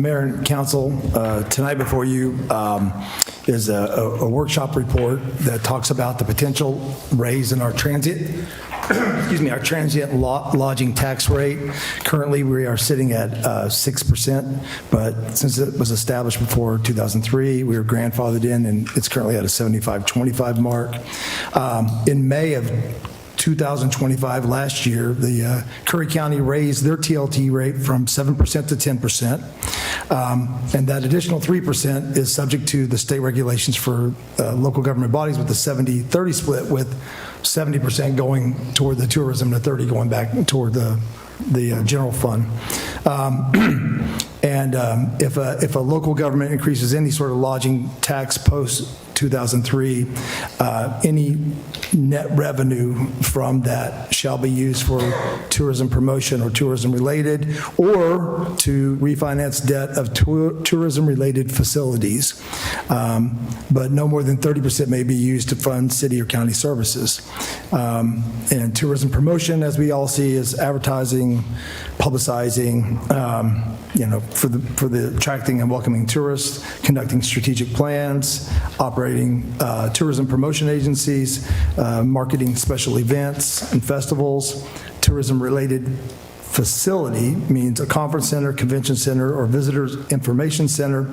Mayor and Council, tonight before you is a workshop report that talks about the potential raise in our transient, our transient lodging tax rate. Currently, we are sitting at 6%, but since it was established before 2003, we were grandfathered in, and it's currently at a 75-25 mark. In May of 2025, last year, the Curry County raised their TLT rate from 7% to 10%, and that additional 3% is subject to the state regulations for local government bodies with the 70-30 split, with 70% going toward the tourism and 30 going back toward the general fund. If a local government increases any sort of lodging tax post 2003, any net revenue from that shall be used for tourism promotion or tourism related, or to refinance debt of tourism related facilities. But no more than 30% may be used to fund city or county services. And tourism promotion, as we all see, is advertising, publicizing, for the attracting and welcoming tourists, conducting strategic plans, operating tourism promotion agencies, marketing special events and festivals. Tourism-related facility means a conference center, convention center, or visitors information center,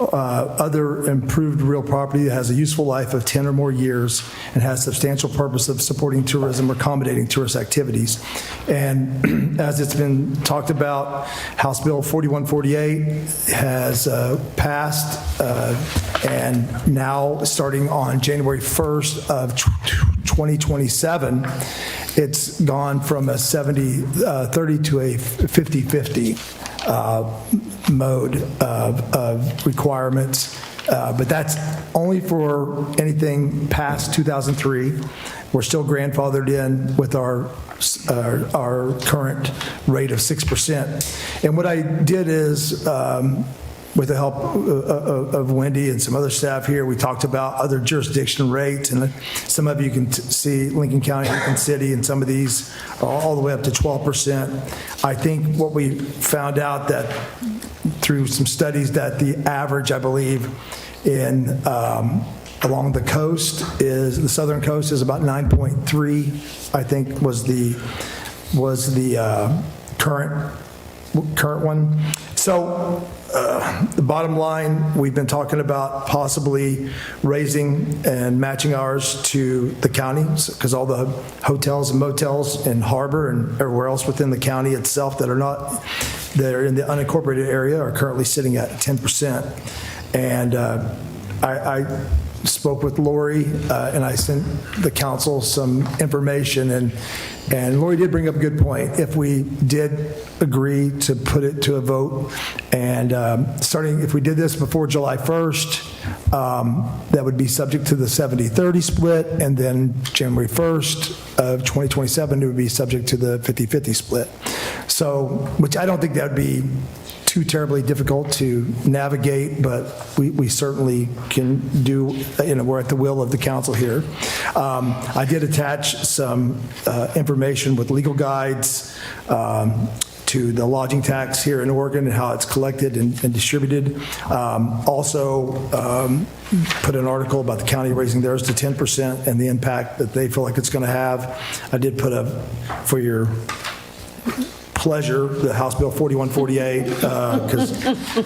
other improved real property that has a useful life of 10 or more years and has substantial purpose of supporting tourism or accommodating tourist activities. And as it's been talked about, House Bill 4148 has passed, and now starting on January 1st of 2027, it's gone from a 70-30 to a 50-50 mode of requirements. But that's only for anything past 2003. We're still grandfathered in with our current rate of 6%. And what I did is, with the help of Wendy and some other staff here, we talked about other jurisdiction rates, and some of you can see Lincoln County, Lincoln City, and some of these are all the way up to 12%. I think what we found out that through some studies that the average, I believe, in along the coast is the southern coast is about 9.3. I think was the current one. So the bottom line, we've been talking about possibly raising and matching ours to the county, because all the hotels and motels in Harbor and everywhere else within the county itself that are in the unincorporated area are currently sitting at 10%. And I spoke with Lori, and I sent the council some information, and Lori did bring up a good point. If we did agree to put it to a vote, and if we did this before July 1st, that would be subject to the 70-30 split, and then January 1st of 2027, it would be subject to the 50-50 split. So, which I don't think that would be too terribly difficult to navigate, but we certainly can do, we're at the will of the council here. I did attach some information with legal guides to the lodging tax here in Oregon and how it's collected and distributed. Also put an article about the county raising theirs to 10% and the impact that they feel like it's going to have. I did put for your pleasure, the House Bill 4148, because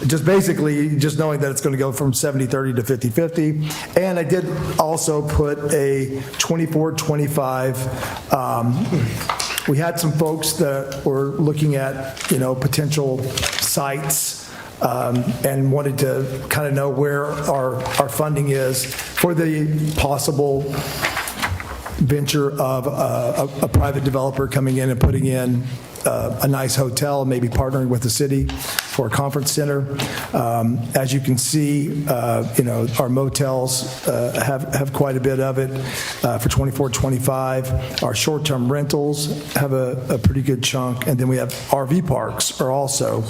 just basically just knowing that it's going to go from 70-30 to 50-50. And I did also put a 24-25. We had some folks that were looking at, potential sites and wanted to kind of know where our funding is for the possible venture of a private developer coming in and putting in a nice hotel, maybe partnering with the city for a conference center. As you can see, our motels have quite a bit of it for 24-25. Our short-term rentals have a pretty good chunk, and then we have RV parks are also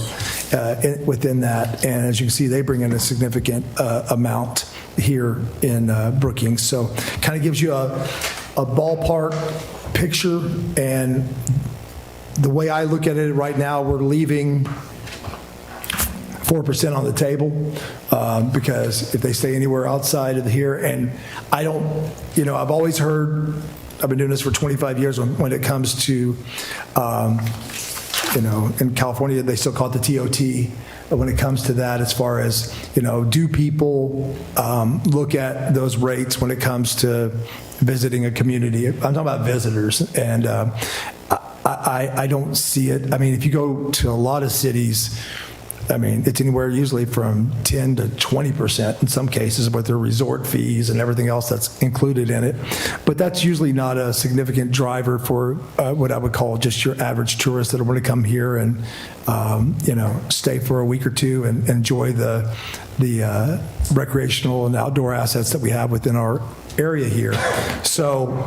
within that. And as you can see, they bring in a significant amount here in Brookings. So kind of gives you a ballpark picture. And the way I look at it right now, we're leaving 4% on the table, because if they stay anywhere outside of here, and I don't, I've always heard, I've been doing this for 25 years when it comes to, in California, they still call it the TOT. But when it comes to that, as far as, do people look at those rates when it comes to visiting a community? I'm talking about visitors, and I don't see it. I mean, if you go to a lot of cities, I mean, it's anywhere usually from 10 to 20% in some cases with their resort fees and everything else that's included in it. But that's usually not a significant driver for what I would call just your average tourist that want to come here and, stay for a week or two and enjoy the recreational and outdoor assets that we have within our area here. So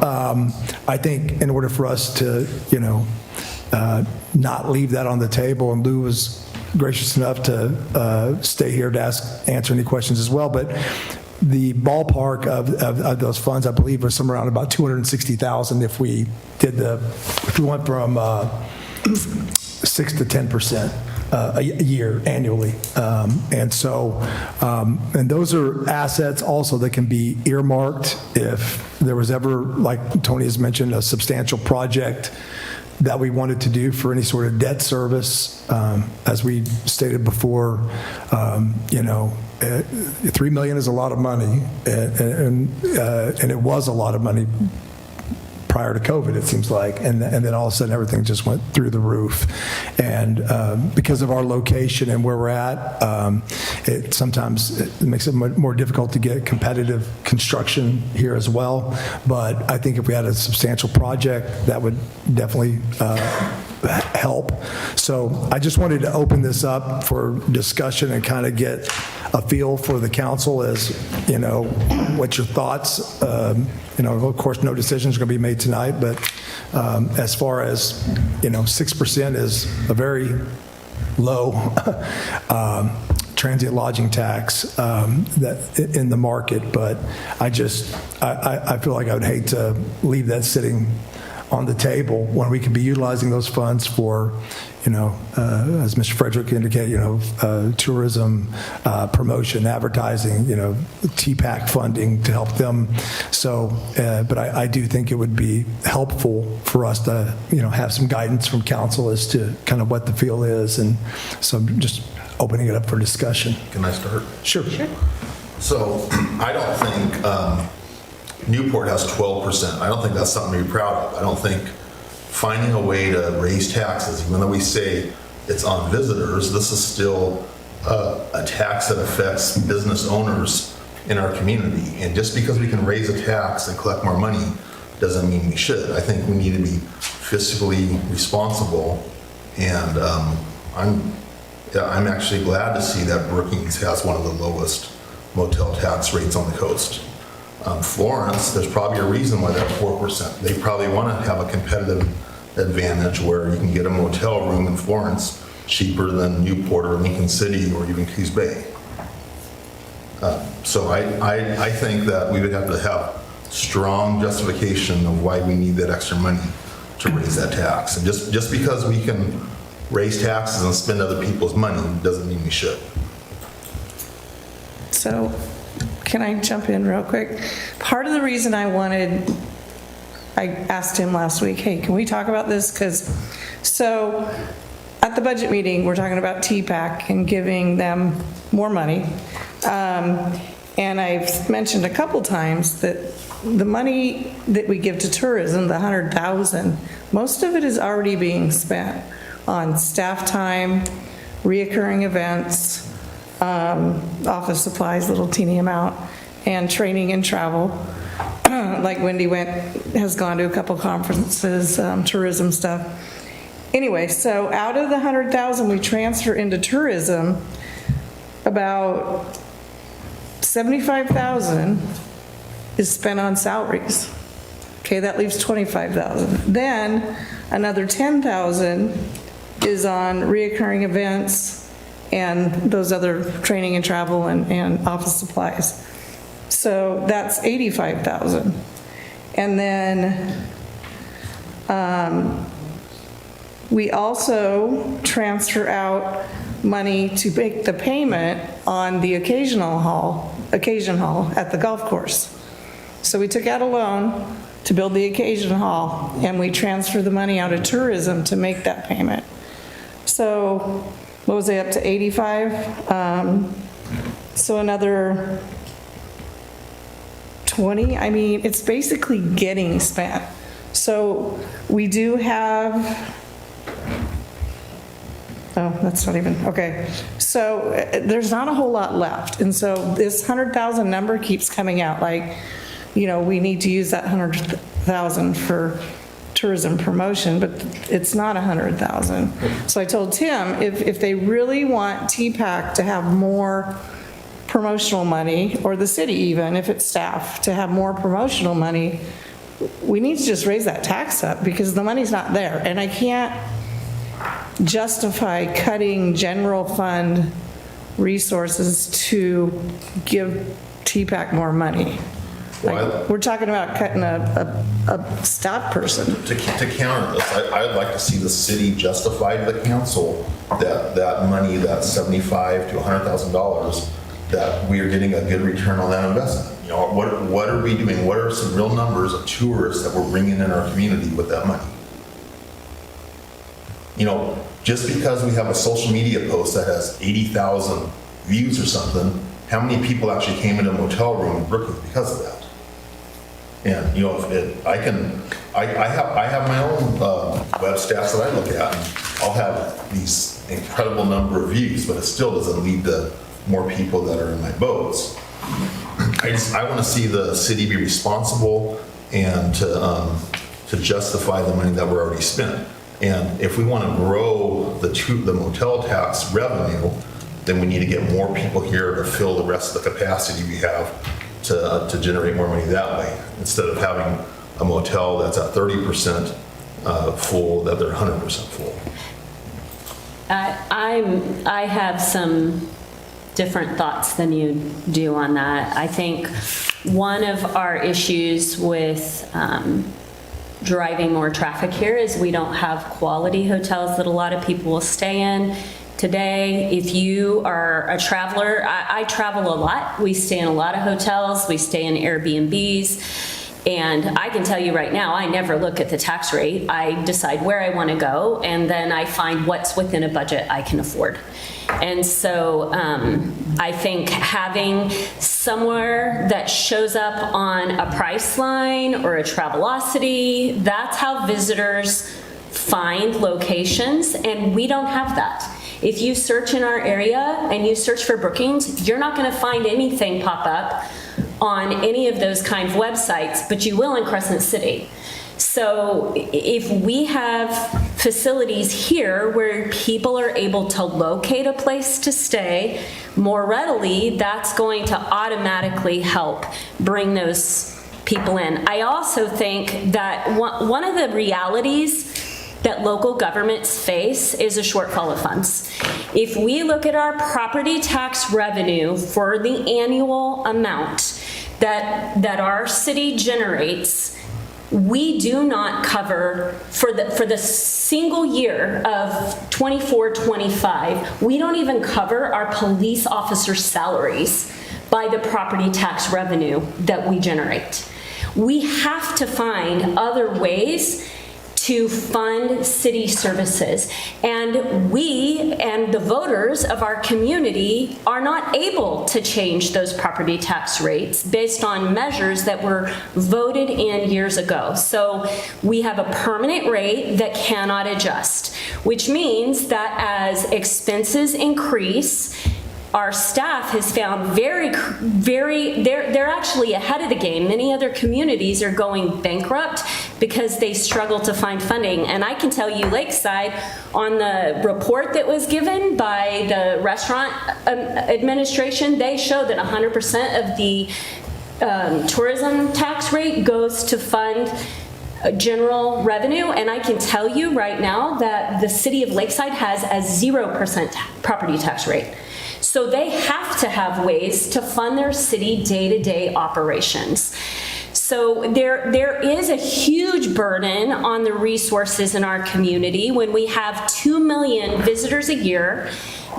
I think in order for us to, not leave that on the table, and Lou was gracious enough to stay here to answer any questions as well. But the ballpark of those funds, I believe, was somewhere around about $260,000 if we went from 6 to 10% a year annually, and those are assets also that can be earmarked if there was ever, like Tony has mentioned, a substantial project that we wanted to do for any sort of debt service. As we stated before, $3 million is a lot of money, and it was a lot of money prior to COVID, it seems like, and then all of a sudden everything just went through the roof. And because of our location and where we're at, sometimes it makes it more difficult to get competitive construction here as well. But I think if we had a substantial project, that would definitely help. So I just wanted to open this up for discussion and kind of get a feel for the council as, what's your thoughts? Of course, no decisions are going to be made tonight, but as far as, 6% is a very low transient lodging tax that in the market. But I feel like I would hate to leave that sitting on the table when we could be utilizing those funds for, as Mr. Frederick indicated, tourism, promotion, advertising, TPAC funding to help them. So, but I do think it would be helpful for us to, have some guidance from council as to kind of what the feel is. And so I'm just opening it up for discussion. Can I start? Sure. So I don't think Newport has 12%. I don't think that's something to be proud of. I don't think finding a way to raise taxes, even though we say it's on visitors, this is still a tax that affects business owners in our community. And just because we can raise a tax and collect more money doesn't mean we should. I think we need to be fiscally responsible. And I'm actually glad to see that Brookings has one of the lowest motel tax rates on the coast. Florence, there's probably a reason why they're 4%. They probably want to have a competitive advantage where you can get a motel room in Florence cheaper than Newport or Lincoln City or even Keys Bay. So I think that we would have to have strong justification of why we need that extra money to raise that tax. And just because we can raise taxes and spend other people's money doesn't mean we should. So, can I jump in real quick? Part of the reason I asked him last week, hey, can we talk about this? So at the budget meeting, we're talking about TPAC and giving them more money. And I've mentioned a couple times that the money that we give to tourism, the $100,000, most of it is already being spent on staff time, reoccurring events, office supplies, little teeny amount, and training and travel. Like Wendy has gone to a couple conferences, tourism stuff. Anyway, so out of the $100,000 we transfer into tourism, about $75,000 is spent on salaries. Okay, that leaves $25,000. Then another $10,000 is on reoccurring events and those other training and travel and office supplies. So that's $85,000. And then we also transfer out money to make the payment on the occasion hall at the golf course. So we took out a loan to build the occasion hall, and we transferred the money out of tourism to make that payment. So, what was it, up to 85? So another 20, I mean, it's basically getting spent. So we do have, oh, that's not even, okay. So there's not a whole lot left. And so this 100,000 number keeps coming out, like, you know, we need to use that 100,000 for tourism promotion, but it's not 100,000. So I told Tim, if they really want TPAC to have more promotional money, or the city even, if it's staff, to have more promotional money, we need to just raise that tax up because the money's not there. And I can't justify cutting general fund resources to give TPAC more money. Like, we're talking about cutting a staff person. To counter this, I'd like to see the city justify to the council that money, that $75,000 to $100,000, that we are getting a good return on that investment. You know, what are we doing? What are some real numbers of tourists that we're bringing in our community with that money? You know, just because we have a social media post that has 80,000 views or something, how many people actually came into a motel room in Brookings because of that? And, you know, I have my own web stats that I look at, and I'll have these incredible number of views, but it still doesn't lead to more people that are in my boats. I want to see the city be responsible and to justify the money that we're already spent. And if we want to grow the motel tax revenue, then we need to get more people here to fill the rest of the capacity we have to generate more money that way, instead of having a motel that's at 30% full, that they're 100% full. I have some different thoughts than you do on that. I think one of our issues with driving more traffic here is we don't have quality hotels that a lot of people will stay in. Today, if you are a traveler, I travel a lot. We stay in a lot of hotels. We stay in Airbnbs. And I can tell you right now, I never look at the tax rate. I decide where I want to go, and then I find what's within a budget I can afford. And so I think having somewhere that shows up on a Priceline or a Travelocity, that's how visitors find locations, and we don't have that. If you search in our area and you search for Brookings, you're not going to find anything pop up on any of those kind of websites, but you will in Crescent City. So if we have facilities here where people are able to locate a place to stay more readily, that's going to automatically help bring those people in. I also think that one of the realities that local governments face is a shortfall of funds. If we look at our property tax revenue for the annual amount that our city generates, we do not cover for the single year of 24-25, we don't even cover our police officer salaries by the property tax revenue that we generate. We have to find other ways to fund city services. And we and the voters of our community are not able to change those property tax rates based on measures that were voted in years ago. So we have a permanent rate that cannot adjust, which means that as expenses increase, our staff has found they're actually ahead of the game. Many other communities are going bankrupt because they struggle to find funding. And I can tell you, Lakeside, on the report that was given by the restaurant administration, they show that 100% of the tourism tax rate goes to fund general revenue. And I can tell you right now that the city of Lakeside has a 0% property tax rate. So they have to have ways to fund their city day-to-day operations. So there is a huge burden on the resources in our community when we have 2 million visitors a year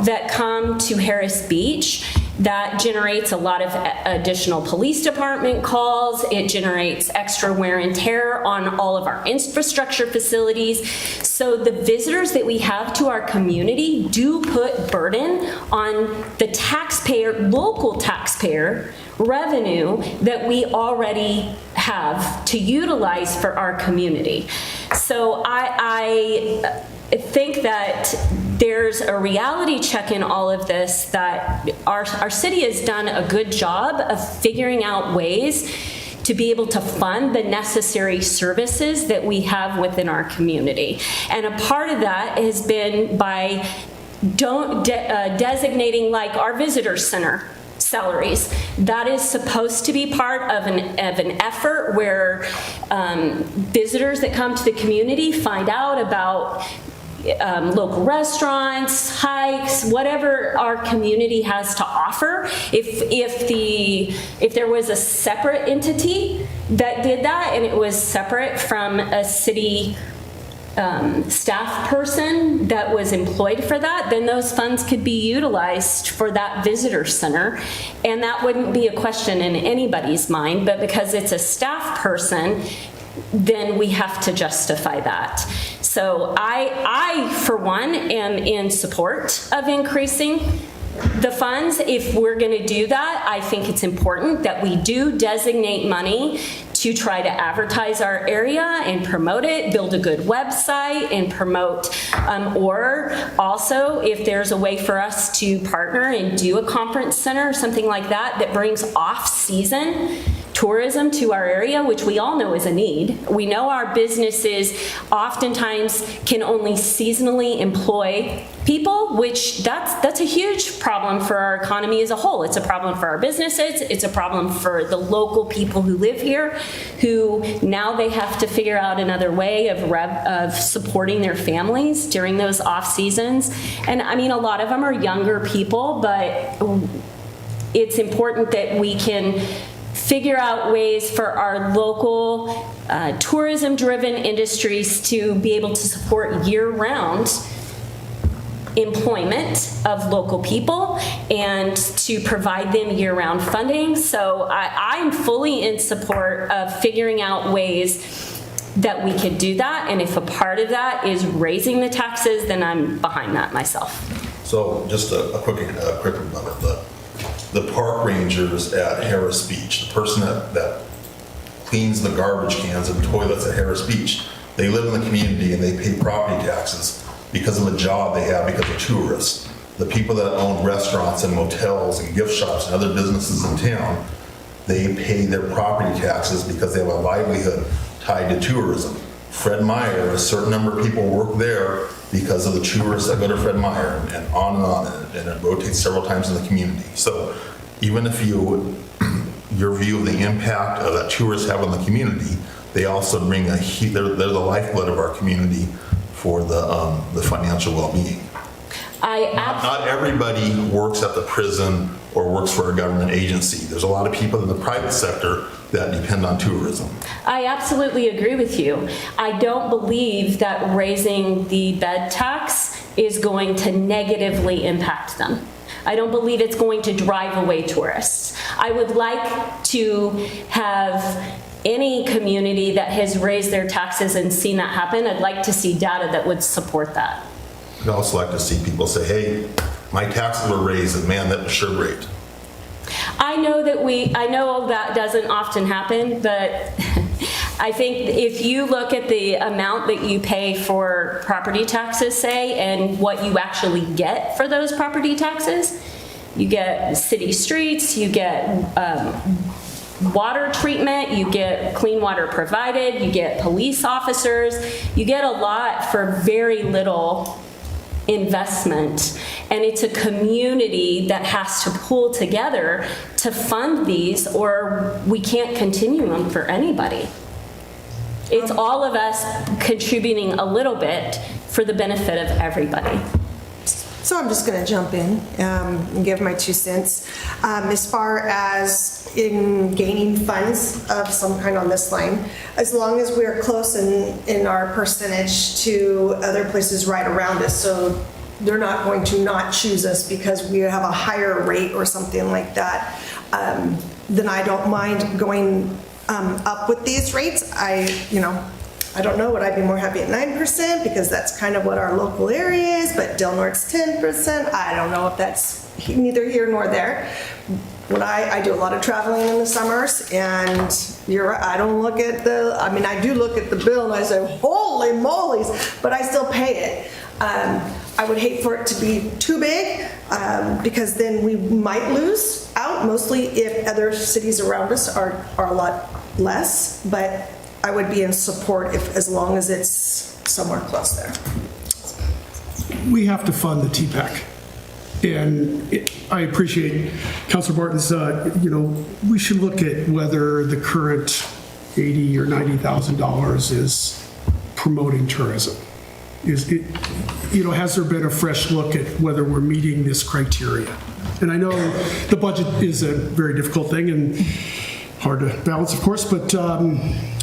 that come to Harris Beach. That generates a lot of additional police department calls. It generates extra wear and tear on all of our infrastructure facilities. So the visitors that we have to our community do put burden on the taxpayer, local taxpayer revenue that we already have to utilize for our community. So I think that there's a reality check in all of this, that our city has done a good job of figuring out ways to be able to fund the necessary services that we have within our community. And a part of that has been by designating like our visitor center salaries. That is supposed to be part of an effort where visitors that come to the community find out about local restaurants, hikes, whatever our community has to offer. If there was a separate entity that did that, and it was separate from a city staff person that was employed for that, then those funds could be utilized for that visitor center, and that wouldn't be a question in anybody's mind. But because it's a staff person, then we have to justify that. So I, for one, am in support of increasing the funds. If we're going to do that, I think it's important that we do designate money to try to advertise our area and promote it, build a good website and promote, or also if there's a way for us to partner and do a conference center or something like that that brings off-season tourism to our area, which we all know is a need. We know our businesses oftentimes can only seasonally employ people, which that's a huge problem for our economy as a whole. It's a problem for our businesses. It's a problem for the local people who live here, who now they have to figure out another way of supporting their families during those off seasons. And I mean, a lot of them are younger people, but it's important that we can figure out ways for our local tourism-driven industries to be able to support year-round employment of local people and to provide them year-round funding. So I'm fully in support of figuring out ways that we could do that, and if a part of that is raising the taxes, then I'm behind that myself. So just a quick about it. The park rangers at Harris Beach, the person that cleans the garbage cans and toilets at Harris Beach, they live in the community and they pay property taxes because of a job they have because of tourists. The people that own restaurants and motels and gift shops and other businesses in town, they pay their property taxes because they have a livelihood tied to tourism. Fred Meyer, a certain number of people work there because of the tourists that go to Fred Meyer, and on, and it rotates several times in the community. So even if your view of the impact of that tourists have on the community, they also bring they're the lifeblood of our community for the financial well-being. Not everybody works at the prison or works for a government agency. There's a lot of people in the private sector that depend on tourism. I absolutely agree with you. I don't believe that raising the bed tax is going to negatively impact them. I don't believe it's going to drive away tourists. I would like to have any community that has raised their taxes and seen that happen. I'd like to see data that would support that. I'd also like to see people say, hey, my taxes were raised, and man, that was sure great. I know that doesn't often happen, but I think if you look at the amount that you pay for property taxes, say, and what you actually get for those property taxes, you get city streets, you get water treatment, you get clean water provided, you get police officers, you get a lot for very little investment, and it's a community that has to pull together to fund these, or we can't continue them for anybody. It's all of us contributing a little bit for the benefit of everybody. So I'm just going to jump in and give my 2 cents. As far as in gaining funds of some kind on this line, as long as we're close in our percentage to other places right around us. So they're not going to not choose us because we have a higher rate or something like that, then I don't mind going up with these rates. I don't know, would I be more happy at 9% because that's kind of what our local area is, but Del Norte's 10%. I don't know if that's neither here nor there. I do a lot of traveling in the summers, and you're right, I don't look at I do look at the bill and I say, holy moly's, but I still pay it. I would hate for it to be too big because then we might lose out, mostly if other cities around us are a lot less, but I would be in support as long as it's somewhere close there. We have to fund the TPAC. And I appreciate Councilor Martin's, we should look at whether the current $80,000 or $90,000 is promoting tourism. Has there been a fresh look at whether we're meeting this criteria? And I know the budget is a very difficult thing and hard to balance, of course, but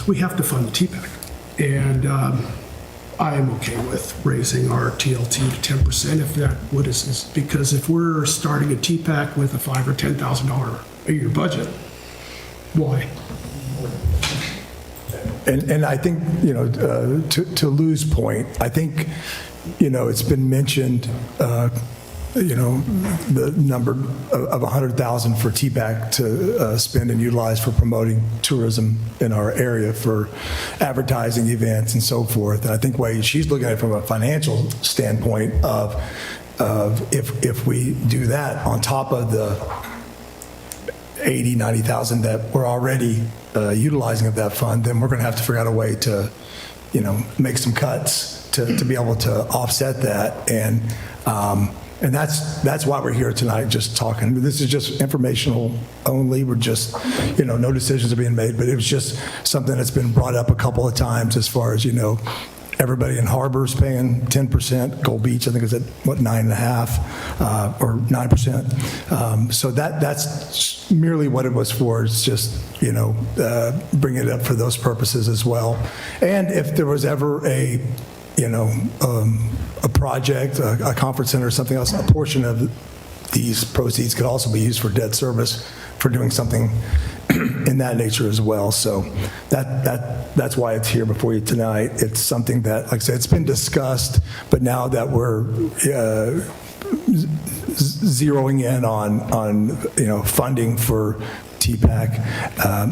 we have to fund the TPAC. And I am okay with raising our TLT to 10% if that what is, because if we're starting a TPAC with a $5,000 or $10,000 a year budget, why? And I think, to Lou's point, I think, it's been mentioned, the number of 100,000 for TPAC to spend and utilize for promoting tourism in our area for advertising events and so forth. And I think way she's looking at it from a financial standpoint of if we do that on top of the 80, 90,000 that we're already utilizing of that fund, then we're going to have to figure out a way to, make some cuts to be able to offset that. And that's why we're here tonight, just talking. This is just informational only. We're just, no decisions are being made, but it was just something that's been brought up a couple of times as far as, everybody in Harbor's paying 10%. Gold Beach, I think, is at, 9.5% or 9%. So that's merely what it was for. It's just, bringing it up for those purposes as well. And if there was ever a project, a conference center or something else, a portion of these proceeds could also be used for debt service for doing something in that nature as well. So that's why it's here before you tonight. It's something that, like I said, it's been discussed, but now that we're zeroing in on funding for TPAC,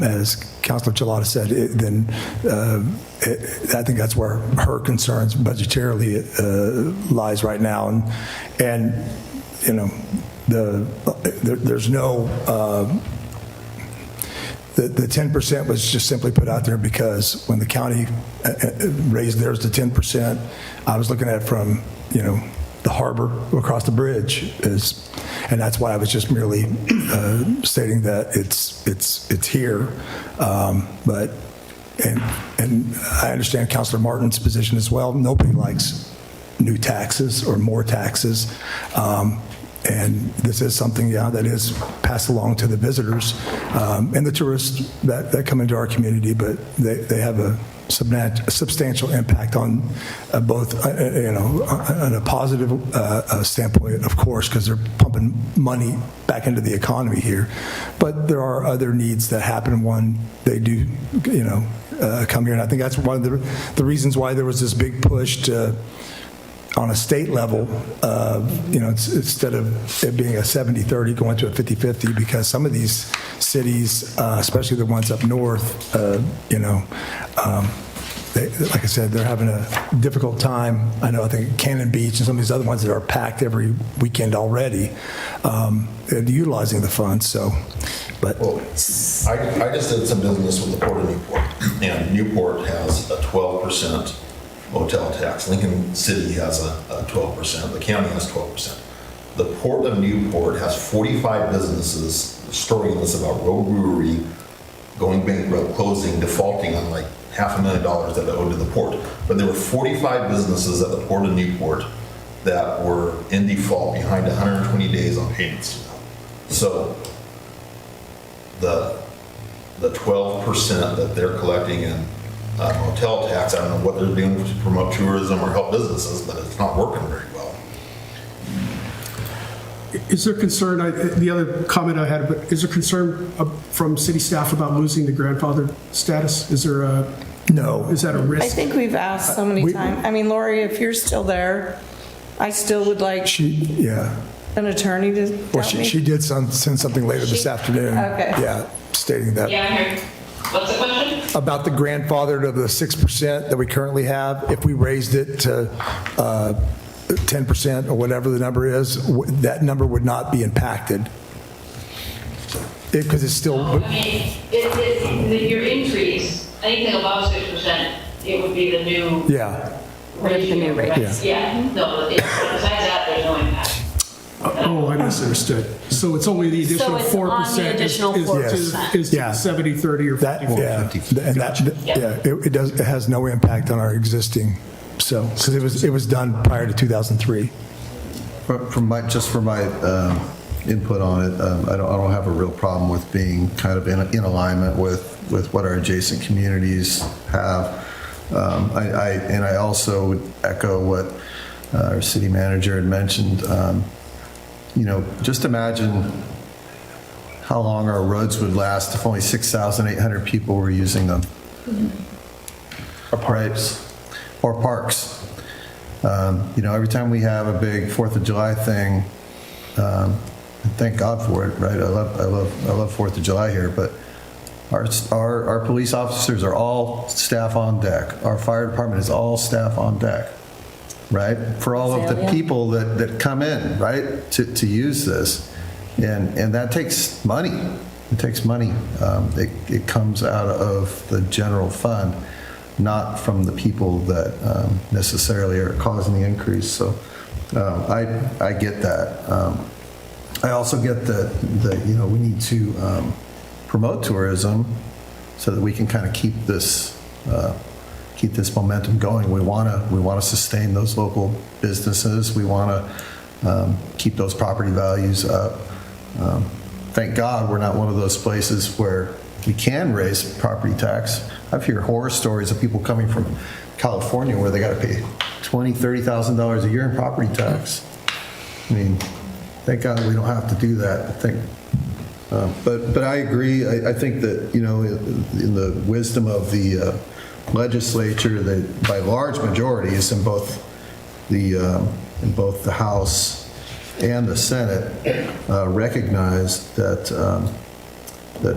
as Councilor Chilada said, then I think that's where her concerns budgetarily lies right now, and there's no the 10% was just simply put out there because when the county raised theirs to 10%, I was looking at it from the harbor across the bridge and that's why I was just merely stating that it's here, but and I understand Councilor Martin's position as well. Nobody likes new taxes or more taxes, and this is something that is passed along to the visitors and the tourists that come into our community, but they have a substantial impact on both, on a positive standpoint, of course, because they're pumping money back into the economy here. But there are other needs that happen when they do, come here. And I think that's one of the reasons why there was this big push to, on a state level, instead of it being a 70-30 going to a 50-50, because some of these cities, especially the ones up north, like I said, they're having a difficult time. I think Cannon Beach and some of these other ones that are packed every weekend already, utilizing the funds. So, but well, I just did some business with the Port of Newport, and Newport has a 12% motel tax. Lincoln City has a 12%. The county has 12%. The Port of Newport has 45 businesses. The story in this about Road Brewery going bankrupt, closing, defaulting on like $500,000 that they owed to the port. But there were 45 businesses at the Port of Newport that were in default, behind 120 days on payments. So the 12% that they're collecting in motel tax, I don't know what they're doing to promote tourism or help businesses, but it's not working very well. Is there concern, the other comment I had, but is there concern from city staff about losing the grandfather status? Is there No. is that a I risk? think we've asked so many times. I mean, Lori, if you're still there, I still would like Yeah. an attorney to Well, help me. she did send something later this afternoon. Okay. Yeah, stating that. Yeah, I'm here. What's the question? About the grandfathered of the 6% that we currently have, if we raised it to 10% or whatever the number is, that number would not be impacted. Because it's still, I mean, your increase, anything above 6%, it would be the new. yeah. What if the new rate? Right? Yeah, no, besides that, there's no impact. Oh, I misunderstood. So it's only the additional So it's on the 4% additional 4%. is Yeah. 70, 30, or That, 50. yeah, and that, yeah, it does, it has no impact on our existing, so, because it was done prior to 2003. From my input on it, I don't have a real problem with being kind of in alignment with what our adjacent communities have. I also would echo what our city manager had mentioned. Just imagine how long our roads would last if only 6,800 people were using them. Or parks. Or parks. Every time we have a big 4th of July thing, thank God for it, right? I love 4th of July here, but our police officers are all staff on deck. Our fire department is all staff on deck, right? For all of the people that come in, right, to use this. And that takes money. It takes money. It comes out of the general fund, not from the people that necessarily are causing the increase. So I get that. I also get that we need to promote tourism so that we can kind of keep this momentum going. We want to sustain those local businesses. We want to keep those property values up. Thank God we're not one of those places where we can raise property tax. I've heard horror stories of people coming from California where they got to pay $20,000, $30,000 a year in property tax. I mean, thank God we don't have to do that. I think, but I agree. I think that in the wisdom of the legislature, that by large majorities in both the House and the Senate recognized that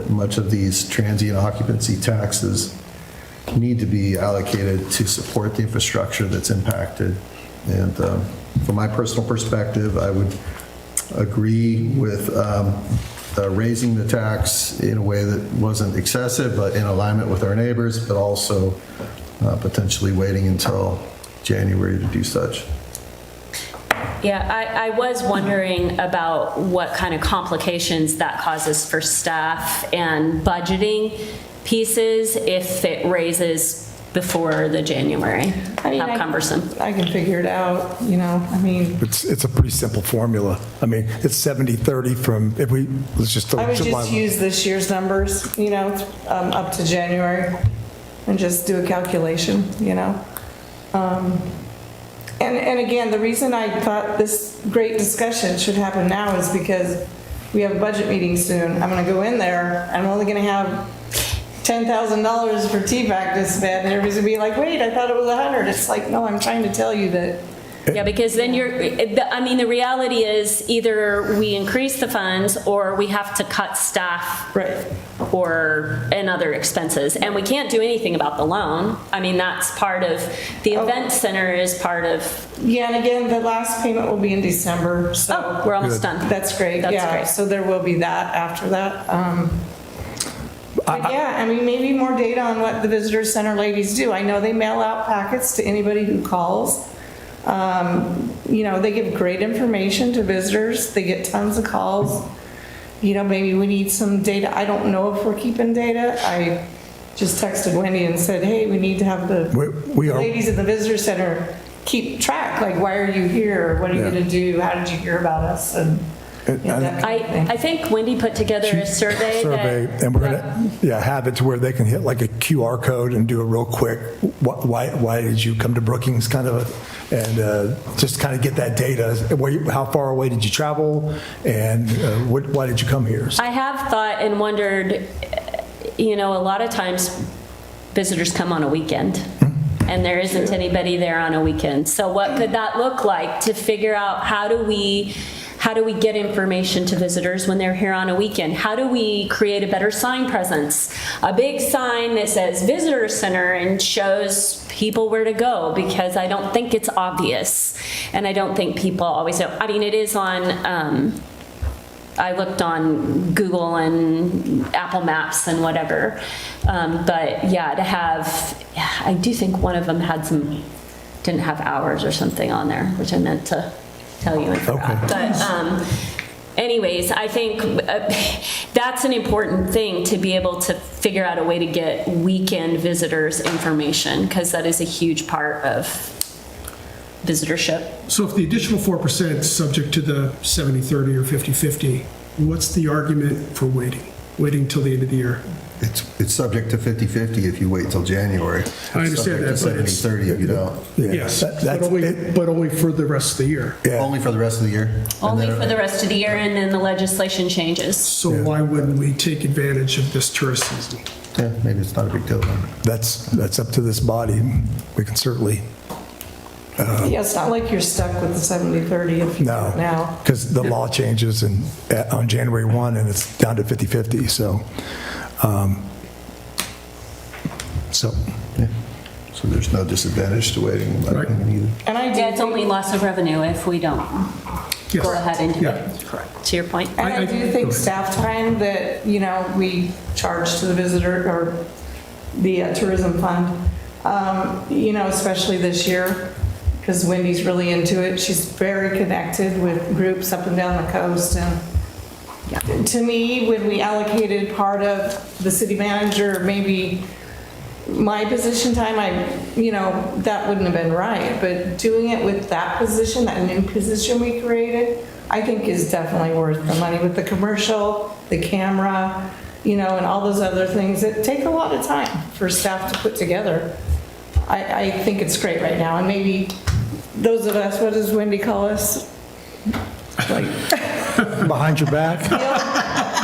much of these transient occupancy taxes need to be allocated to support the infrastructure that's impacted. And from my personal perspective, I would agree with raising the tax in a way that wasn't excessive, but in alignment with our neighbors, but also potentially waiting until January to do such. Yeah, I was wondering about what kind of complications that causes for staff and budgeting pieces if it raises before the January. How cumbersome. I can figure it out, I mean. It's a pretty simple formula. I mean, it's 70-30 from, let's just. I would just use this year's numbers, up to January and just do a calculation, And again, the reason I thought this great discussion should happen now is because we have a budget meeting soon. I'm going to go in there, I'm only going to have $10,000 for TPAC to spend, and everybody's going to be like, wait, I thought it was 100. It's like, no, I'm trying to tell you that. Yeah, because then the reality is either we increase the funds or we have to cut staff. Right. And other expenses. And we can't do anything about the loan. I mean, that's part of, the event center is part of. Yeah, and again, the last payment will be in December, so. Oh, we're almost done. That's great, That's yeah. great. So there will be that after that. But yeah, I mean, maybe more data on what the visitor center ladies do. I know they mail out packets to anybody who calls. They give great information to visitors. They get tons of calls. Maybe we need some data. I don't know if we're keeping data. I just texted Wendy and said, hey, we need to have the ladies at the visitor center keep track. Like, why are you here? What are you going to do? How did you hear about us? And I think Wendy put together a survey that. And we're going to, have it to where they can hit like a QR code and do it real quick. Why did you come to Brookings, kind of, and just kind of get that data. How far away did you travel, and why did you come here? I have thought and wondered, a lot of times visitors come on a weekend. And there isn't anybody there on a weekend. So what could that look like to figure out how do we get information to visitors when they're here on a weekend? How do we create a better sign presence? A big sign that says Visitor Center and shows people where to go, because I don't think it's obvious. And I don't think people always know. I mean, it is on, I looked on Google and Apple Maps and whatever. But yeah, to have, I do think one of them didn't have hours or something on there, which I meant to tell you and forgot. Okay. But anyways, I think that's an important thing, to be able to figure out a way to get weekend visitors information, because that is a huge part of visitorship. So if the additional 4% is subject to the 70-30 or 50-50, what's the argument for waiting till the end of the year? It's subject to 50-50 if you wait till January. I understand that, It's but it's- subject to 70-30 if you don't. Yes, but only for the rest of the year. Only for the rest of the year. And Only then- for the rest of the year, and then the legislation changes. So why wouldn't we take advantage of this tourist season? Yeah, maybe it's not a big deal then. That's up to this body. We can certainly, Yeah, it's not like you're stuck with the 70-30 if you do it now. because the law changes on January 1, and it's down to 50-50, so. Yeah. So there's no disadvantage to waiting Right. either. And I do Yeah, it's only loss of revenue if we don't Yes. go ahead and do Yeah. it. Correct. To your point. And I do think staff time that, we charge to the visitor or the tourism fund, especially this year, because Wendy's really into it. She's very connected with groups up and down the coast. And to me, when we allocated part of the city manager, maybe my position time, that wouldn't have been right. But doing it with that position, that new position we created, I think is definitely worth the money, with the commercial, the camera, and all those other things that take a lot of time for staff to put together. I think it's great right now. And maybe those of us, what does Wendy call us? Like, Behind your back?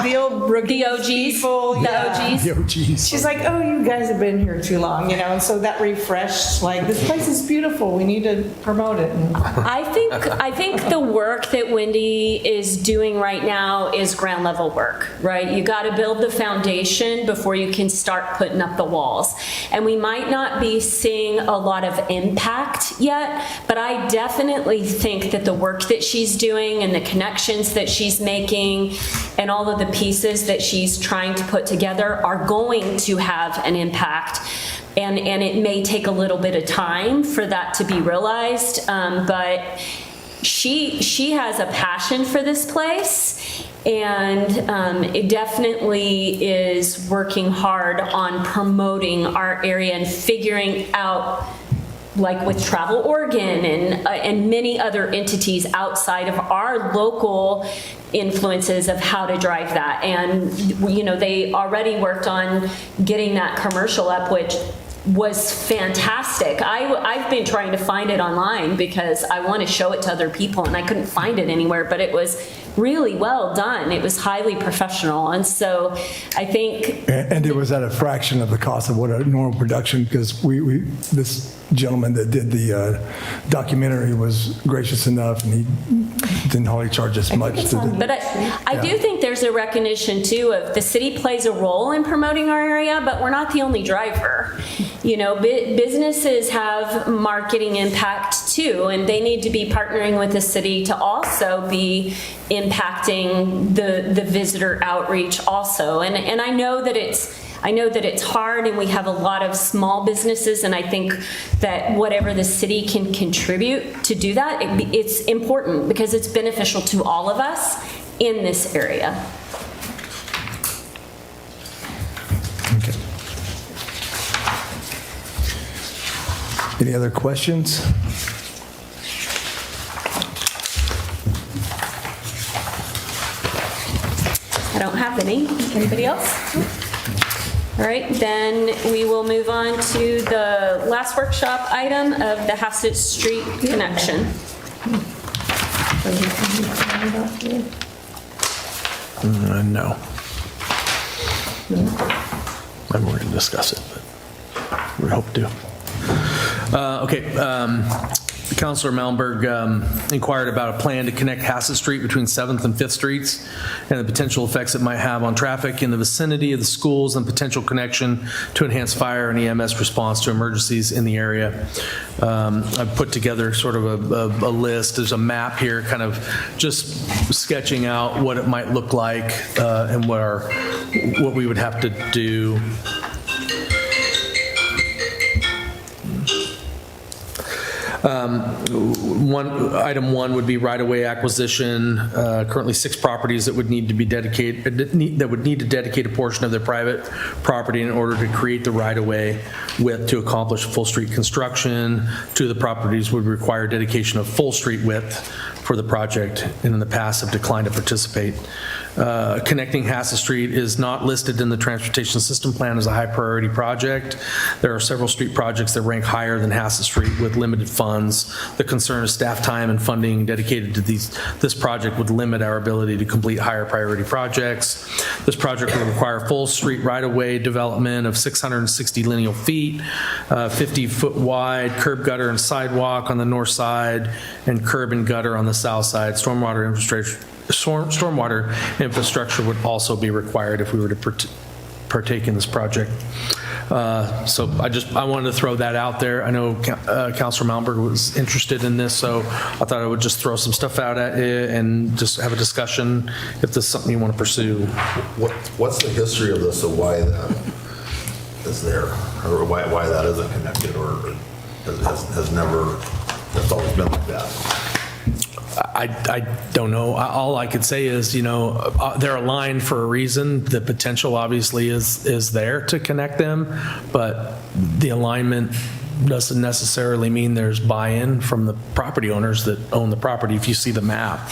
the old Brookings The OGs. people. The yeah. OGs. Yo, geez. She's like, oh, you guys have been here too long, and so that refreshed, like, this place is beautiful, we need to promote it. And I think the work that Wendy is doing right now is ground level work, right? You got to build the foundation before you can start putting up the walls. And we might not be seeing a lot of impact yet, but I definitely think that the work that she's doing and the connections that she's making and all of the pieces that she's trying to put together are going to have an impact. And it may take a little bit of time for that to be realized, but she has a passion for this place, and it definitely is working hard on promoting our area and figuring out, like with Travel Oregon and many other entities outside of our local influences, of how to drive that. And they already worked on getting that commercial up, which was fantastic. I've been trying to find it online because I want to show it to other people, and I couldn't find it anywhere, but it was really well done. It was highly professional. And so I think... And it was at a fraction of the cost of what a normal production, because this gentleman that did the documentary was gracious enough, and he didn't hardly charge us much. But I do think there's a recognition too of the city plays a role in promoting our area, but we're not the only driver. Businesses have marketing impact too, and they need to be partnering with the city to also be impacting the visitor outreach also. And I know that it's hard, and we have a lot of small businesses, and I think that whatever the city can contribute to do that, it's important because it's beneficial to all of us in this area. Okay. Any other questions? I don't have any. Anybody else? All right, then we will move on to the last workshop item of the Hassett Street connection. No. And we're going to discuss it, but we hope to. Councilor Malmberg inquired about a plan to connect Hassett Street between 7th and 5th Streets and the potential effects it might have on traffic in the vicinity of the schools and potential connection to enhance fire and EMS response to emergencies in the area. I've put together sort of a list. There's a map here kind of just sketching out what it might look like and what we would have to do. Item one would be right-of-way acquisition. Currently 6 properties that would need to be dedicated, that would need to dedicate a portion of their private property in order to create the right-of-way width to accomplish full street construction. 2 of the properties would require dedication of full street width for the project, and in the past have declined to participate. Connecting Hassett Street is not listed in the transportation system plan as a high priority project. There are several street projects that rank higher than Hassett Street with limited funds. The concern is staff time and funding dedicated to this project would limit our ability to complete higher priority projects. This project will require full street right-of-way development of 660 lineal feet, 50 foot wide, curb, gutter, and sidewalk on the north side, and curb and gutter on the south side. Stormwater infrastructure would also be required if we were to partake in this project. So I wanted to throw that out there. I know Councilor Malmberg was interested in this, so I thought I would just throw some stuff out at it and just have a discussion if this is something you want to pursue. What's the history of this, or why that is there, or why that isn't connected, or has never, that's always been like that? I don't know. All I could say is, they're aligned for a reason. The potential obviously is there to connect them, but the alignment doesn't necessarily mean there's buy-in from the property owners that own the property. If you see the map,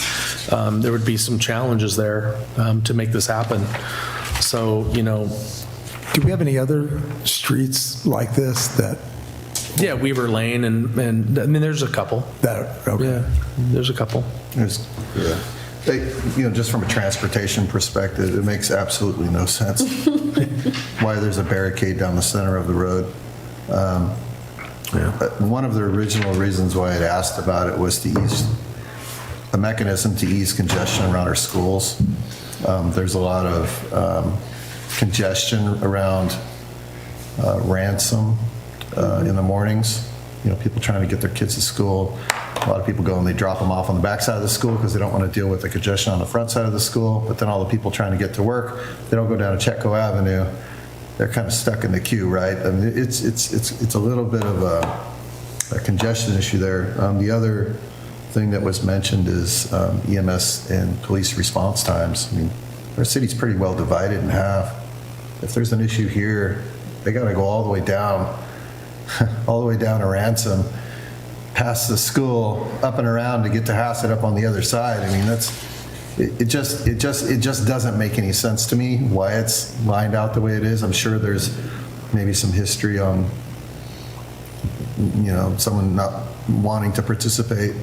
there would be some challenges there to make this happen. So, Do we have any other streets like this that? Yeah, Weaver Lane, and I mean, there's a couple. Okay. Yeah, there's a couple. Just from a transportation perspective, it makes absolutely no sense why there's a barricade down the center of the road. One of the original reasons why I'd asked about it was to ease a mechanism to ease congestion around our schools. There's a lot of congestion around Ransom in the mornings. People trying to get their kids to school. A lot of people go and they drop them off on the back side of the school because they don't want to deal with the congestion on the front side of the school. But then all the people trying to get to work, they don't go down to Chetco Avenue. They're kind of stuck in the queue, right? I mean, it's a little bit of a congestion issue there. The other thing that was mentioned is EMS and police response times. I mean, our city's pretty well divided in half. If there's an issue here, they got to go all the way down to Ransom, past the school, up and around to get to Hassett up on the other side. I mean, it just doesn't make any sense to me why it's lined out the way it is. I'm sure there's maybe some history on, someone not wanting to participate.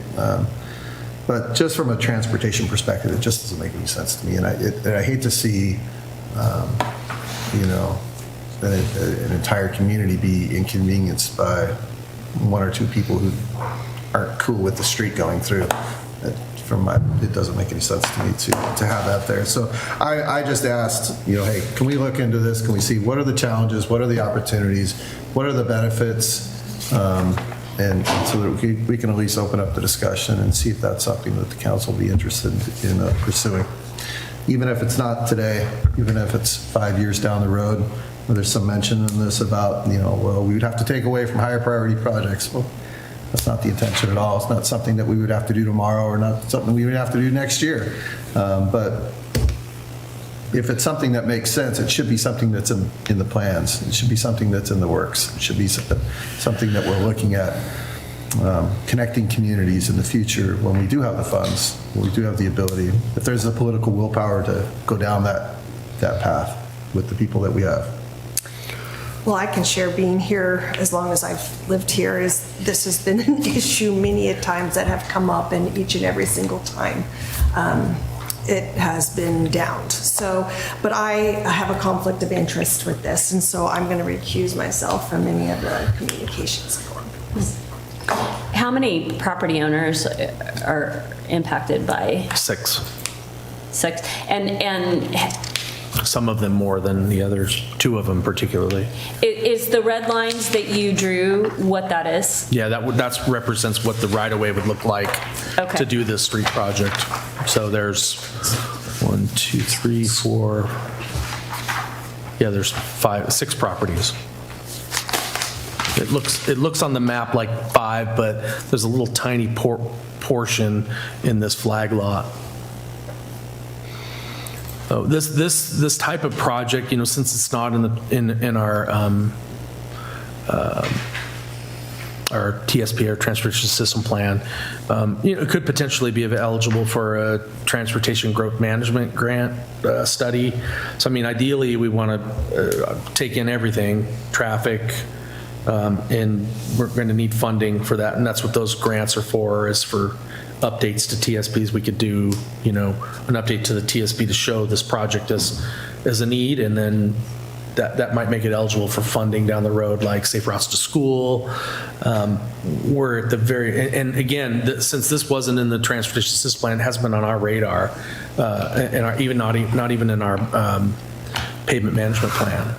But just from a transportation perspective, it just doesn't make any sense to me. And I hate to see, an entire community be inconvenienced by 1 or 2 people who aren't cool with the street going through. It doesn't make any sense to me to have that there. So I just asked, hey, can we look into this? Can we see what are the challenges? What are the opportunities? What are the benefits? And so that we can at least open up the discussion and see if that's something that the council will be interested in pursuing. Even if it's not today, even if it's 5 years down the road, where there's some mention in this about, well, we would have to take away from higher priority projects. Well, that's not the intention at all. It's not something that we would have to do tomorrow or not something we would have to do next year. But if it's something that makes sense, it should be something that's in the plans. It should be something that's in the works. It should be something that we're looking at. connecting communities in the future when we do have the funds, when we do have the ability, if there's a political willpower to go down that path with the people that we have. Well, I can share being here as long as I've lived here is this has been an issue many a times that have come up, and each and every single time it has been downed. So, but I have a conflict of interest with this, and so I'm going to recuse myself from any of the communications going. How many property owners are impacted by 6. 6? And Some of them more than the others, 2 of them particularly. is the red lines that you drew what that is? Yeah, that represents what the right-of-way would look like Okay. to do this street project. So there's 1, 2, 3, 4, yeah, there's 6 properties. It looks on the map like 5, but there's a little tiny portion in this flag lot. Oh, this type of project, since it's not in our TSP, our Transportation System Plan, it could potentially be eligible for a Transportation Growth Management Grant study. So, ideally, we want to take in everything, traffic, and we're going to need funding for that, and that's what those grants are for, is for updates to TSPs. We could do, an update to the TSP to show this project as a need, and then that might make it eligible for funding down the road, like Safe Routes to School. We're at the and again, since this wasn't in the Transportation System Plan, it hasn't been on our radar, and not even in our pavement management plan.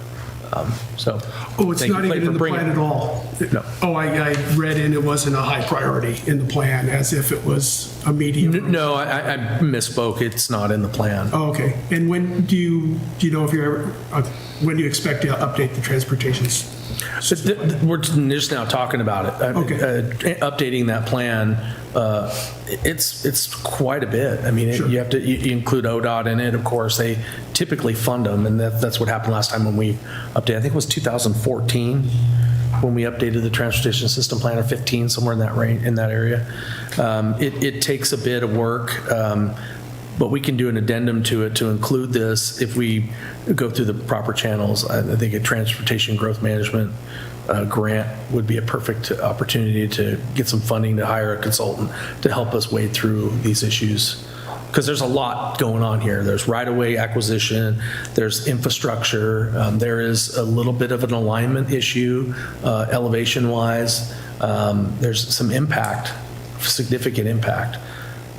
So. Oh, it's thank not you, even Clay, in the for bringing plan it. at all? No. Oh, I read in it wasn't a high priority in the plan, as if it was a medium. No, I misspoke. It's not in the plan. Oh, okay. And when do you know if you're ever, when do you expect to update the transportations? We're just now talking about it. Okay. Updating that plan, it's quite a bit. Sure. You have to you include ODOT in it. Of course, they typically fund them, and that's what happened last time when we updated. I think it was 2014 when we updated the Transportation System Plan, or 15, somewhere in that range, in that area. It takes a bit of work. But we can do an addendum to it to include this if we go through the proper channels. I think a Transportation Growth Management grant would be a perfect opportunity to get some funding to hire a consultant to help us wade through these issues. Because there's a lot going on here. There's right-of-way acquisition, there's infrastructure, there is a little bit of an alignment issue elevation-wise. There's some impact, significant impact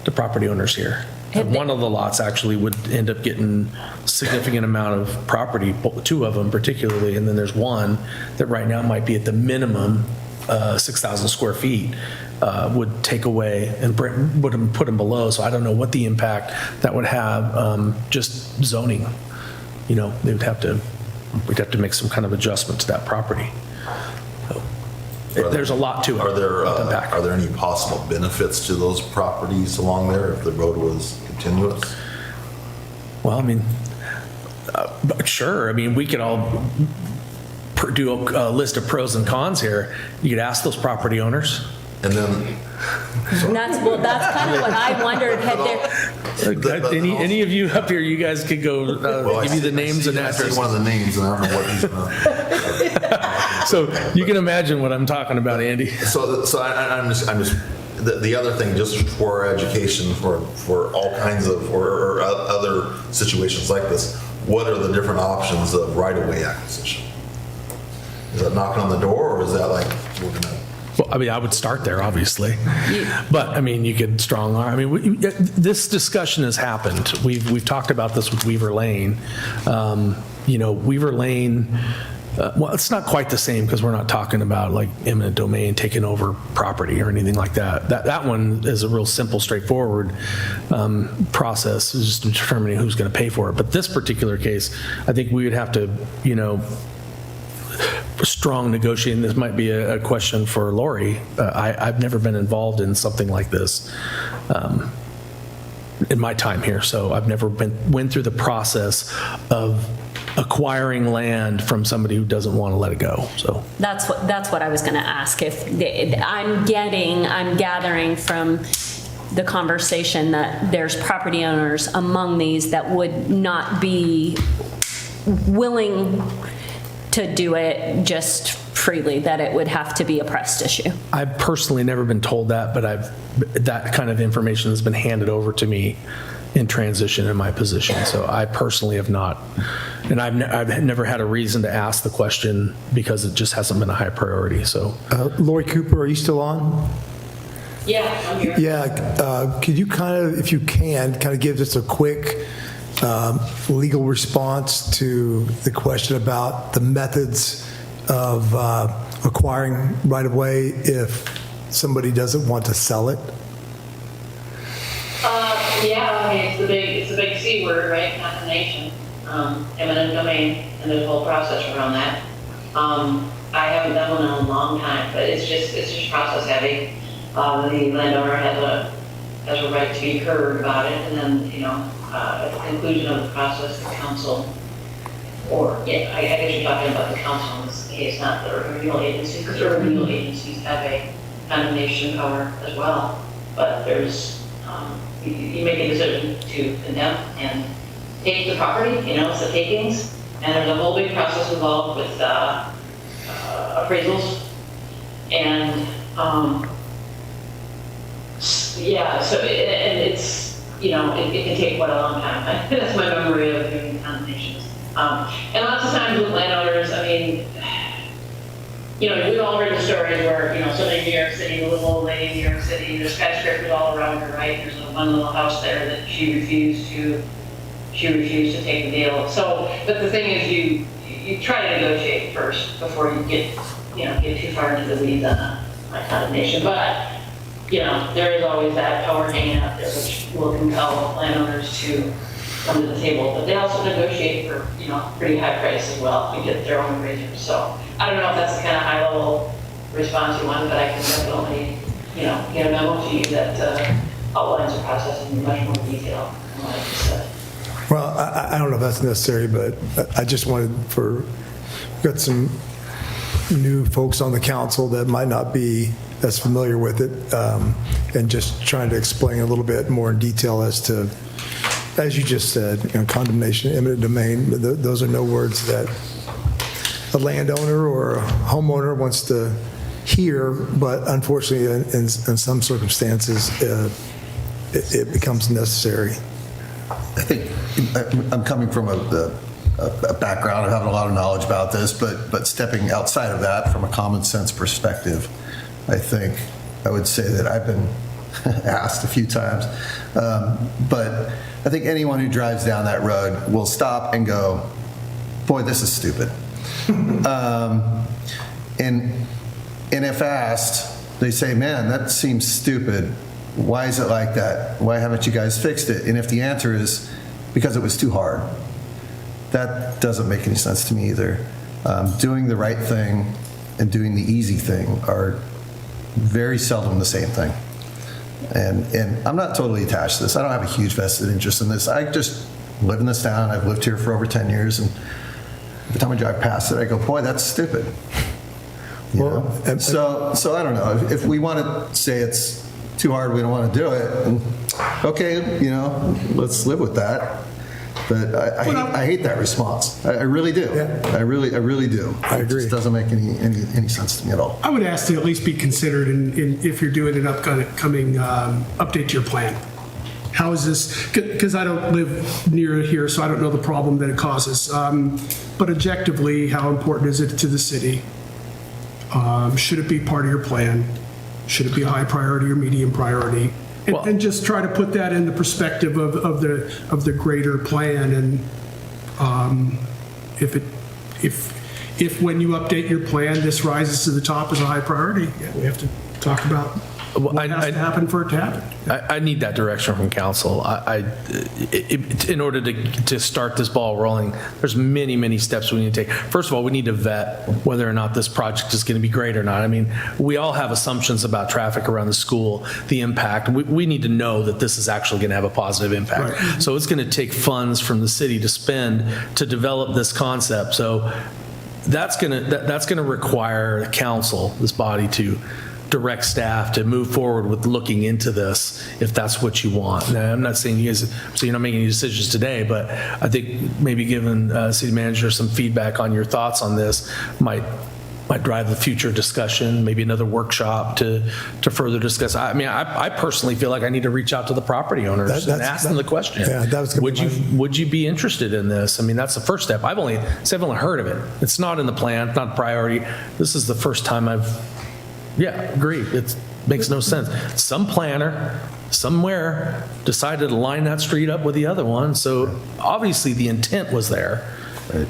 to property owners here. And one of the lots actually would end up getting significant amount of property, 2 of them particularly, and then there's one that right now might be at the minimum 6,000 square feet, would take away and put them below. So I don't know what the impact that would have, just zoning. We'd have to make some kind of adjustment to that property. There's a lot to it. Are there any possible benefits to those properties along there if the road was continuous? Well, sure. We could all do a list of pros and cons here. You could ask those property owners. And then, That's kind of what I wondered. Any of you up here, you guys could go give you the names and I see addresses. one of the names, and I don't know what he's gonna. So you can imagine what I'm talking about, Andy. So I'm just the other thing, just for our education, for all kinds of or other situations like this, what are the different options of right-of-way acquisition? Is that knocking on the door, or is that like we're gonna? Well, I would start there, obviously. But, you could strong arm. This discussion has happened. We've talked about this with Weaver Lane. Weaver Lane, well, it's not quite the same because we're not talking about like eminent domain taking over property or anything like that. That one is a real simple, straightforward process, is just determining who's going to pay for it. But this particular case, I think we would have to, strong negotiating. This might be a question for Lori. I've never been involved in something like this in my time here, so I've never went through the process of acquiring land from somebody who doesn't want to let it go, so. That's what I was going to ask. If I'm gathering from the conversation that there's property owners among these that would not be willing to do it just freely, that it would have to be a pressed issue. I've personally never been told that, but that kind of information has been handed over to me in transition in my position. So I personally have not, and I've never had a reason to ask the question because it just hasn't been a high priority, so. Lori Cooper, are you still on? Yeah, I'm here. Yeah, could you kind of, if you can, kind of give us a quick legal response to the question about the methods of acquiring right-of-way if somebody doesn't want to sell it? Yeah, I mean, it's the big C word, right? Condemnation, eminent domain, and there's a whole process around that. I haven't done one in a long time, but it's just process heavy. The landowner has a right to be heard about it, and then, at the conclusion of the process, the council, or, yeah, I guess you're talking about the council in this case, not the remedial agency, because the remedial agencies have a condemnation power as well. But there's, you make a decision to condemn and take the property, it's the takings, and there's a whole big process involved with appraisals, and yeah, so it's, it can take quite a long time. That's my memory of doing condemnations. And lots of times with landowners, I mean, we've all heard the stories where, somebody in New York City, the little old lady in New York City, there's skyscrapers all around her, right? There's one little house there that she refused to take the deal. So, but the thing is, you try to negotiate first before you get too far into the weeds on a condemnation. But, there is always that power hanging out there, which will compel landowners to come to the table. But they also negotiate for, pretty high price as well to get their own appraisers. So I don't know if that's the kind of high level response you want, but I can definitely, get a memo to you that outlines the process in much more detail than what I just said. Well, I don't know if that's necessary, but I just wanted got some new folks on the council that might not be as familiar with it, and just trying to explain a little bit more in detail as to, as you just said, condemnation, eminent domain, those are no words that a landowner or a homeowner wants to hear, but unfortunately in some circumstances it becomes necessary. I think I'm coming from a background of having a lot of knowledge about this, but stepping outside of that from a common sense perspective, I think I would say that I've been asked a few times, but I think anyone who drives down that road will stop and go, boy, this is stupid. And if asked, they say, man, that seems stupid. Why is it like that? Why haven't you guys fixed it? And if the answer is because it was too hard, that doesn't make any sense to me either. Doing the right thing and doing the easy thing are very seldom the same thing. And I'm not totally attached to this. I don't have a huge vested interest in this. I just live in this town. I've lived here for over 10 years, and every time I drive past it, I go, boy, that's stupid. So I don't know. If we want to say it's too hard, we don't want to do it, and okay, let's live with that. But I hate that response. I really do. Yeah. I really do. I agree. It just doesn't make any sense to me at all. I would ask to at least be considered in if you're doing an upcoming update to your plan. How is this, because I don't live near here, so I don't know the problem that it causes. But objectively, how important is it to the city? Should it be part of your plan? Should it be a high priority or medium priority? And just try to put that in the perspective of the greater plan. And if when you update your plan, this rises to the top as a high priority, we have to talk about what has to happen for it to happen? I need that direction from council. In order to start this ball rolling, there's many steps we need to take. First of all, we need to vet whether or not this project is going to be great or not. I mean, we all have assumptions about traffic around the school, the impact. We need to know that this is actually going to have a positive impact. Right. So it's going to take funds from the city to spend to develop this concept. So that's going to require the council, this body, to direct staff to move forward with looking into this if that's what you want. Now, I'm not saying you guys, so you're not making any decisions today, but I think maybe giving city manager some feedback on your thoughts on this might drive the future discussion, maybe another workshop to further discuss. I mean, I personally feel like I need to reach out to the property owners and ask them the question. Yeah, that was gonna be Would you be interested in this? I mean, that's the first step. I've only heard of it. It's not in the plan, it's not a priority. This is the first time agree. It makes no sense. Some planner somewhere decided to line that street up with the other one. So obviously the intent was there. Right.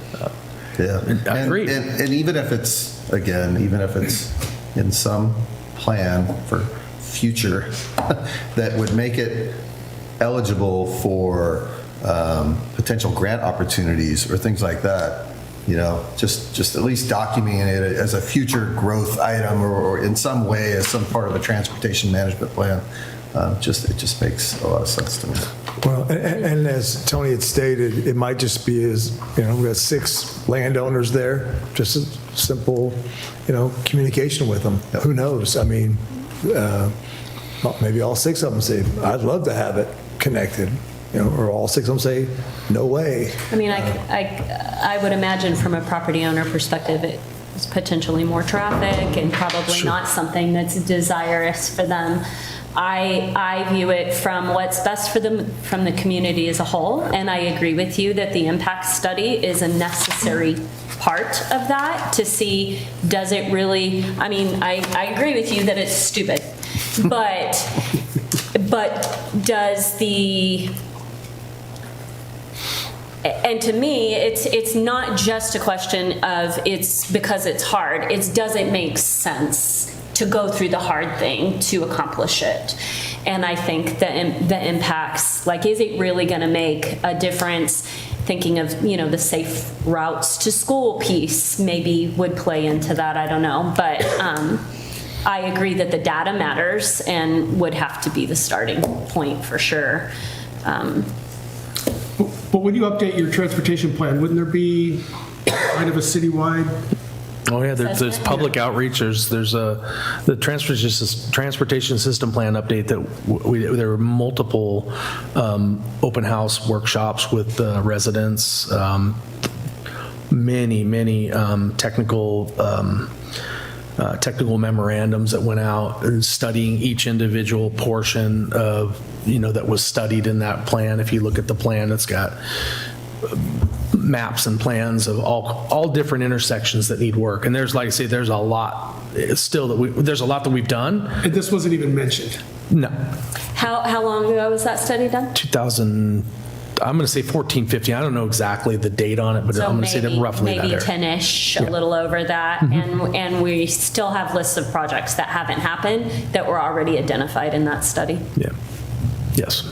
Yeah. I agree. And even if it's in some plan for future that would make it eligible for potential grant opportunities or things like that, just at least documenting it as a future growth item or in some way as some part of a transportation management plan. It just makes a lot of sense to me. Well, and as Tony had stated, it might just be we got 6 landowners there, just a simple, communication with them. Who knows? I mean, maybe all 6 of them say, I'd love to have it connected. Or all 6 of them say, no way. I mean, I would imagine from a property owner perspective, it's potentially more traffic and probably not something that's desirous for them. I view it from what's best for them, from the community as a whole, and I agree with you that the impact study is a necessary part of that to see, does it really, I mean, I agree with you that it's stupid, but does the, and to me, it's not just a question of it's because it's hard. It's does it make sense to go through the hard thing to accomplish it? And I think the impacts, like, is it really going to make a difference? Thinking of, the safe routes to school piece maybe would play into that. I don't know. But I agree that the data matters and would have to be the starting point for sure. But when you update your transportation plan, wouldn't there be kind of a citywide? Oh yeah, there's public outreach. There's the transportation system plan update that there were multiple open house workshops with residents, many technical memorandums that went out and studying each individual portion of that was studied in that plan. If you look at the plan, it's got maps and plans of all different intersections that need work. And there's, like I say, there's a lot. It's still there's a lot that we've done. And this wasn't even mentioned. No. How long ago was that study done? 2000. I'm going to say 14, 15. I don't know exactly the date on it, but I'm going to say that roughly maybe that 10-ish, Yeah. a little over that. And we still have lists of projects that haven't happened that were already identified in that study. Yeah. Yes.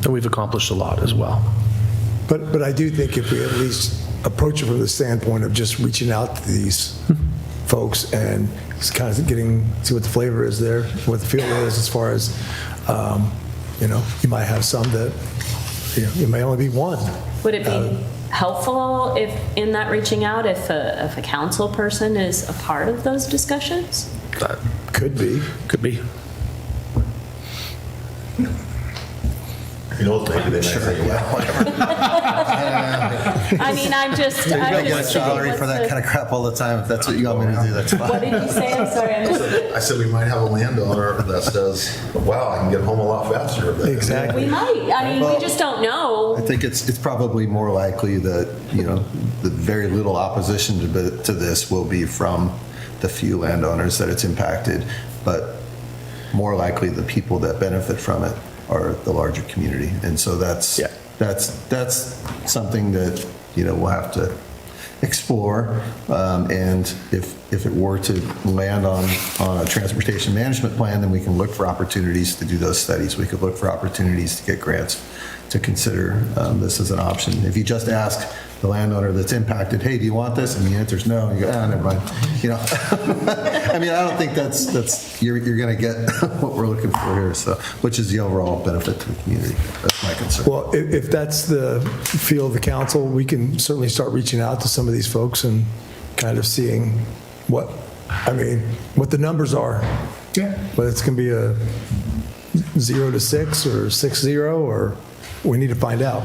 And we've accomplished a lot as well. But I do think if we at least approach it from the standpoint of just reaching out to these folks and just kind of see what the flavor is there, what the feel is as far as, you might have some that, it may only be one. Would it be helpful if, in that reaching out, if a council person is a part of those discussions? Could be. Could be. Maybe they might say, well, whatever. I mean, I'm just You don't get a thinking, salary for that kind of crap all the time. If that's what you want me to do, that's fine. What did you say? I'm sorry, I missed it. I said we might have a landowner that says, wow, I can get home a lot faster. Exactly. We might. I mean, we just don't know. I think it's probably more likely that, the very little opposition to this will be from the few landowners that it's impacted, but more likely the people that benefit from it are the larger community. And so that's something that, we'll have to explore. And if it were to land on a transportation management plan, then we can look for opportunities to do those studies. We could look for opportunities to get grants to consider this as an option. If you just ask the landowner that's impacted, hey, do you want this? And the answer's no, and you go, never mind. You know, I mean, I don't think that's you're going to get what we're looking for here. So, which is the overall benefit to the community. That's my concern. Well, if that's the feel of the council, we can certainly start reaching out to some of these folks and kind of seeing what the numbers are. Yeah. Whether it's going to be a 0 to 6 or 6-0, or we need to find out.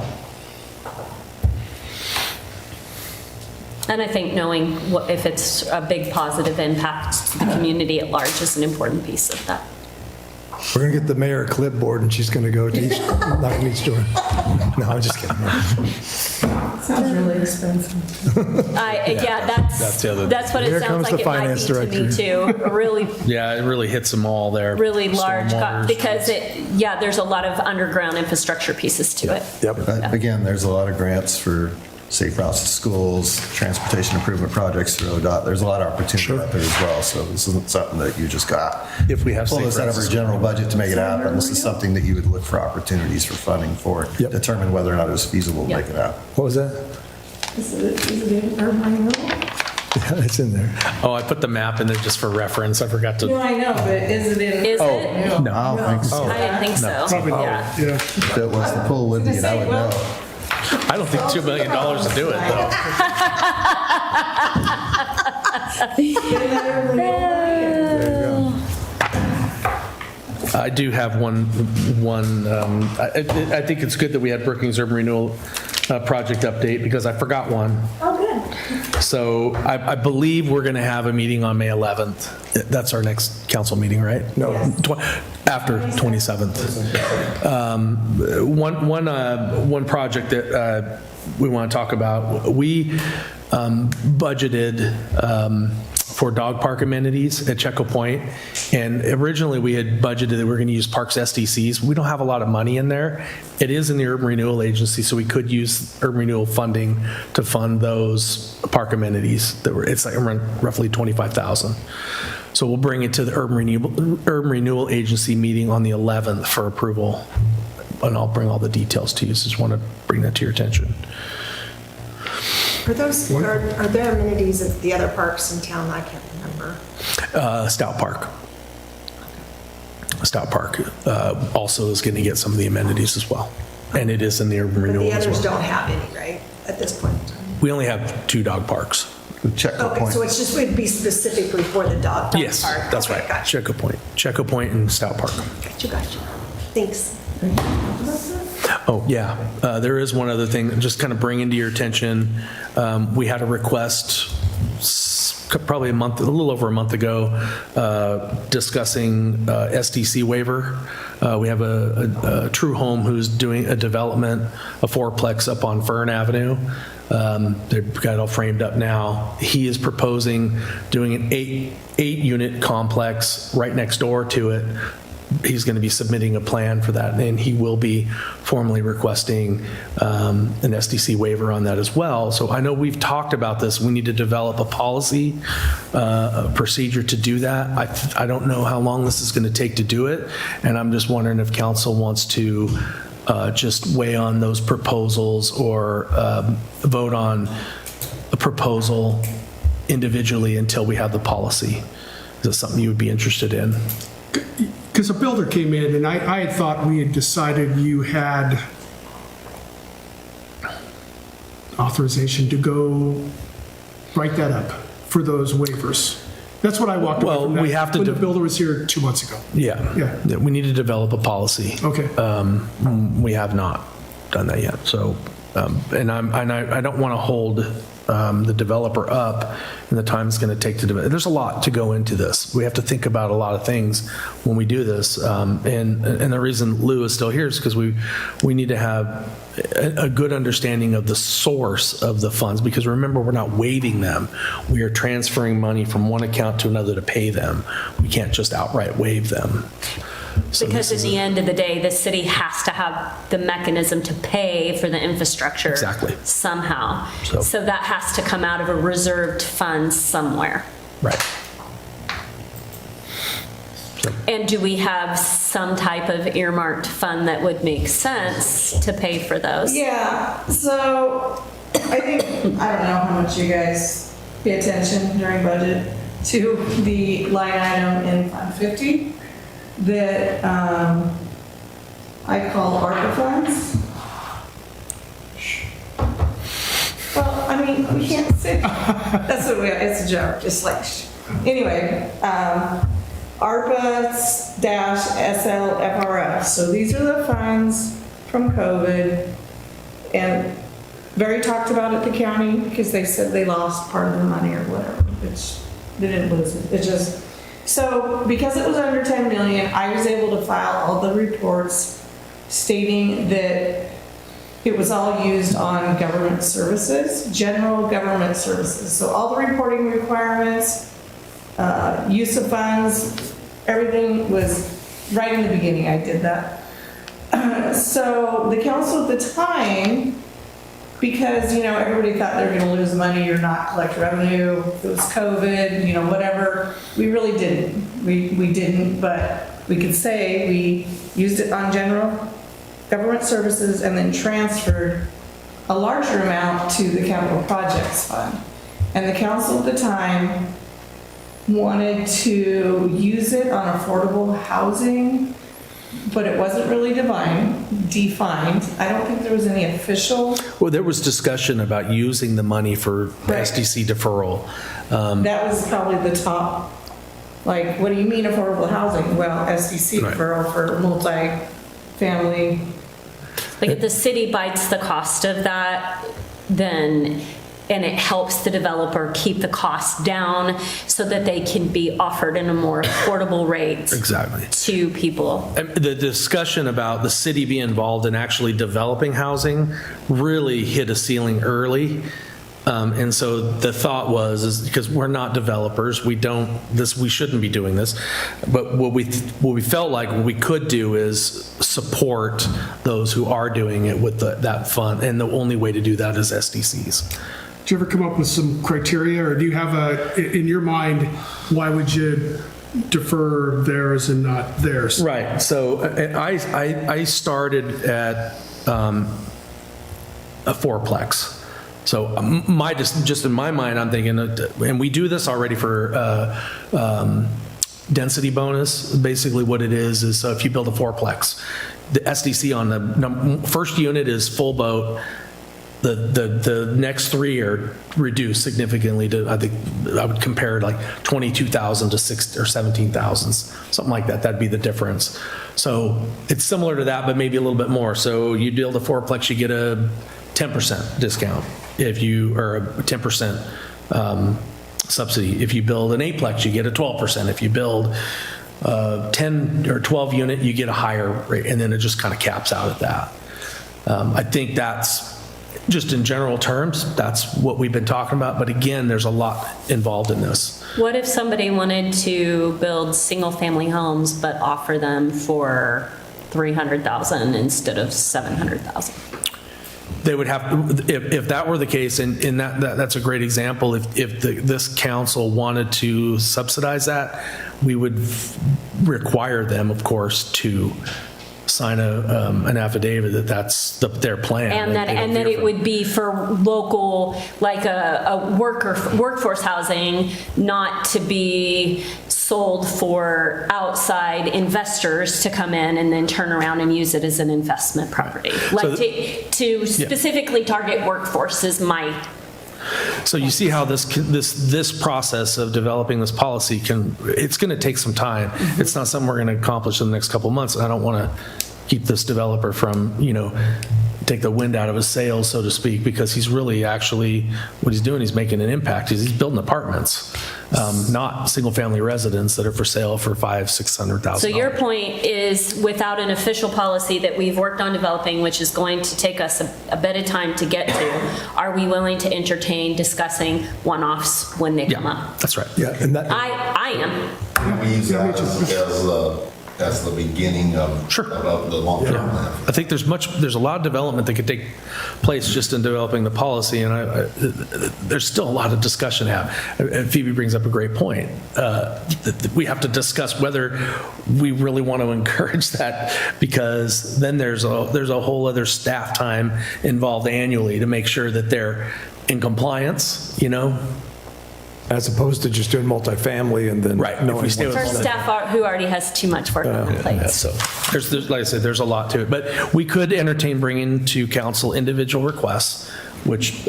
And I think knowing if it's a big positive impact to the community at large is an important piece of that. We're going to get the mayor a clipboard, and she's going to go to each, knock on each door. No, I'm just kidding. Sounds really expensive. Yeah, that's what Here it sounds comes like the it might be finance to me too. A really, Yeah, it really hits them all there. really large, Stormwaters. because there's a lot of underground infrastructure pieces to it. Yep. Again, there's a lot of grants for safe routes to schools, transportation improvement projects through ODOT. There's a lot of opportunity out there as well. So this isn't something that you just got. If we have pull safe this out of routes our to general budget to make it happen. This is something that you would look for opportunities for funding for, Yep. determine whether or not it was feasible to make it happen. What was that? Is it in urban? Yeah, it's in there. Oh, I put the map in there just for reference. I forgot to. No, I know, but is it in? Is Oh, it? no. I don't think so. I didn't think so. Probably not. Yeah. Yeah. If it was the pool with me, I would know. I don't think $2 million to do it, though. I do have one. I think it's good that we had Brookings Urban Renewal project update, because I forgot one. Oh, good. So I believe we're going to have a meeting on May 11th. That's our next council meeting, right? No. After 27th. One project that we want to talk about, we budgeted for dog park amenities at Checo Point. And originally we had budgeted that we were going to use Parks SDCs. We don't have a lot of money in there. It is in the Urban Renewal Agency, so we could use urban renewal funding to fund those park amenities. It's like around roughly $25,000. So we'll bring it to the Urban Renewal Agency meeting on the 11th for approval. And I'll bring all the details to you. Just want to bring that to your attention. Are there amenities at the other parks in town? I can't remember. Stout Park. Stout Park also is going to get some of the amenities as well. And it is in the urban But renewal the as others well. don't have any, right, at this point in time? We only have 2 dog parks. Check the Okay, point. so it's just, would be specifically for the dog park? Yes, that's Okay, right. Gotcha, Checo Point and Stout Park. gotcha. Thanks. Oh, yeah. There is one other thing, just kind of bring into your attention. We had a request probably a little over a month ago, discussing SDC waiver. We have a True Home who's doing a development, a fourplex up on Fern Avenue. They've got it all framed up now. He is proposing doing an eight-unit complex right next door to it. He's going to be submitting a plan for that, and he will be formally requesting an SDC waiver on that as well. So I know we've talked about this. We need to develop a policy, a procedure to do that. I don't know how long this is going to take to do it, and I'm just wondering if council wants to just weigh on those proposals or vote on a proposal individually until we have the policy. Is this something you would be interested in? Because a builder came in, and I had thought we had decided you had authorization to go write that up for those waivers. That's what I walked away Well, from that we have to when the do- builder was here 2 months ago. Yeah. We need to develop a policy. Okay. We have not done that yet. So, and I don't want to hold the developer up and the time it's going to take to develop. There's a lot to go into this. We have to think about a lot of things when we do this. And the reason Lou is still here is because we need to have a good understanding of the source of the funds, because remember, we're not waiving them. We are transferring money from one account to another to pay them. We can't just outright waive them. So Because this at is the end of the day, the city has to have the mechanism to pay for the infrastructure. Exactly. Somehow. So- So that has to come out of a reserved fund somewhere. Right. And do we have some type of earmarked fund that would make sense to pay for those? Yeah, so I think, I don't know how much you guys pay attention during budget to the line item in Fund 50 that I call ARPA funds. Well, I mean, we can't say, that's the way, it's a joke, just like, anyway, ARPA-SLFRF. So these are the funds from COVID, and Barry talked about it at the county because they said they lost part of their money or whatever, which they didn't lose it. It just, so because it was under 10 million, I was able to file all the reports stating that it was all used on government services, general government services. So all the reporting requirements, use of funds, everything was right in the beginning. I did that. So the council at the time, because, everybody thought they were going to lose money or not collect revenue, it was COVID, whatever, we really didn't. We didn't, but we could say we used it on general government services and then transferred a larger amount to the capital projects fund. And the council at the time wanted to use it on affordable housing, but it wasn't really defined. I don't think there was any official. Well, there was discussion about using the money for Right. SDC deferral. That was probably the top, like, what do you mean affordable housing? Well, SDC Right. deferral for multi-family. Like if the city bites the cost of that, then, and it helps the developer keep the cost down so that they can be offered in a more affordable rate Exactly. to people. And the discussion about the city being involved in actually developing housing really hit a ceiling early. And so the thought is because we're not developers, we shouldn't be doing this. But what we felt like we could do is support those who are doing it with that fund. And the only way to do that is SDCs. Did you ever come up with some criteria, or do you have in your mind, why would you defer theirs and not theirs? Right. So I started at a fourplex. So just in my mind, I'm thinking, and we do this already for density bonus. Basically what it is so if you build a fourplex, the SDC on the first unit is full boat. The next three are reduced significantly to, I think, I would compare like 22,000 to 6 or 17,000, something like that. That'd be the difference. So it's similar to that, but maybe a little bit more. So you build a fourplex, you get a 10% discount or a 10% subsidy. If you build an eightplex, you get a 12%. If you build 10 or 12 unit, you get a higher rate, and then it just kind of caps out at that. I think that's just in general terms, that's what we've been talking about. But again, there's a lot involved in this. What if somebody wanted to build single-family homes but offer them for $300,000 instead of $700,000? They would have, if that were the case, and that's a great example, if this council wanted to subsidize that, we would require them, of course, to sign an affidavit that's their plan. And that it would be for local, like a workforce housing, not to be sold for outside investors to come in and then turn around and use it as an investment property. Like to specifically target workforce is my. So you see how this process of developing this policy it's going to take some time. It's not something we're going to accomplish in the next couple of months. I don't want to keep this developer from, take the wind out of his sails, so to speak, because he's really actually, what he's doing, he's making an impact. He's building apartments, not single-family residents that are for sale for $500,000-$600,000. So your point is, without an official policy that we've worked on developing, which is going to take us a bit of time to get to, are we willing to entertain discussing one-offs when they come up? That's right. Yeah, and that, I am. We use that as as the beginning of Sure. of the long-term plan. I think there's a lot of development that could take place just in developing the policy, and there's still a lot of discussion to have. And Phoebe brings up a great point. We have to discuss whether we really want to encourage that, because then there's a whole other staff time involved annually to make sure that they're in compliance, As opposed to just doing multifamily and then. Right. If knowing we stay what's- For staff who already has too much work on their Yeah, plates. so there's, like I said, there's a lot to it, but we could entertain bringing to council individual requests, which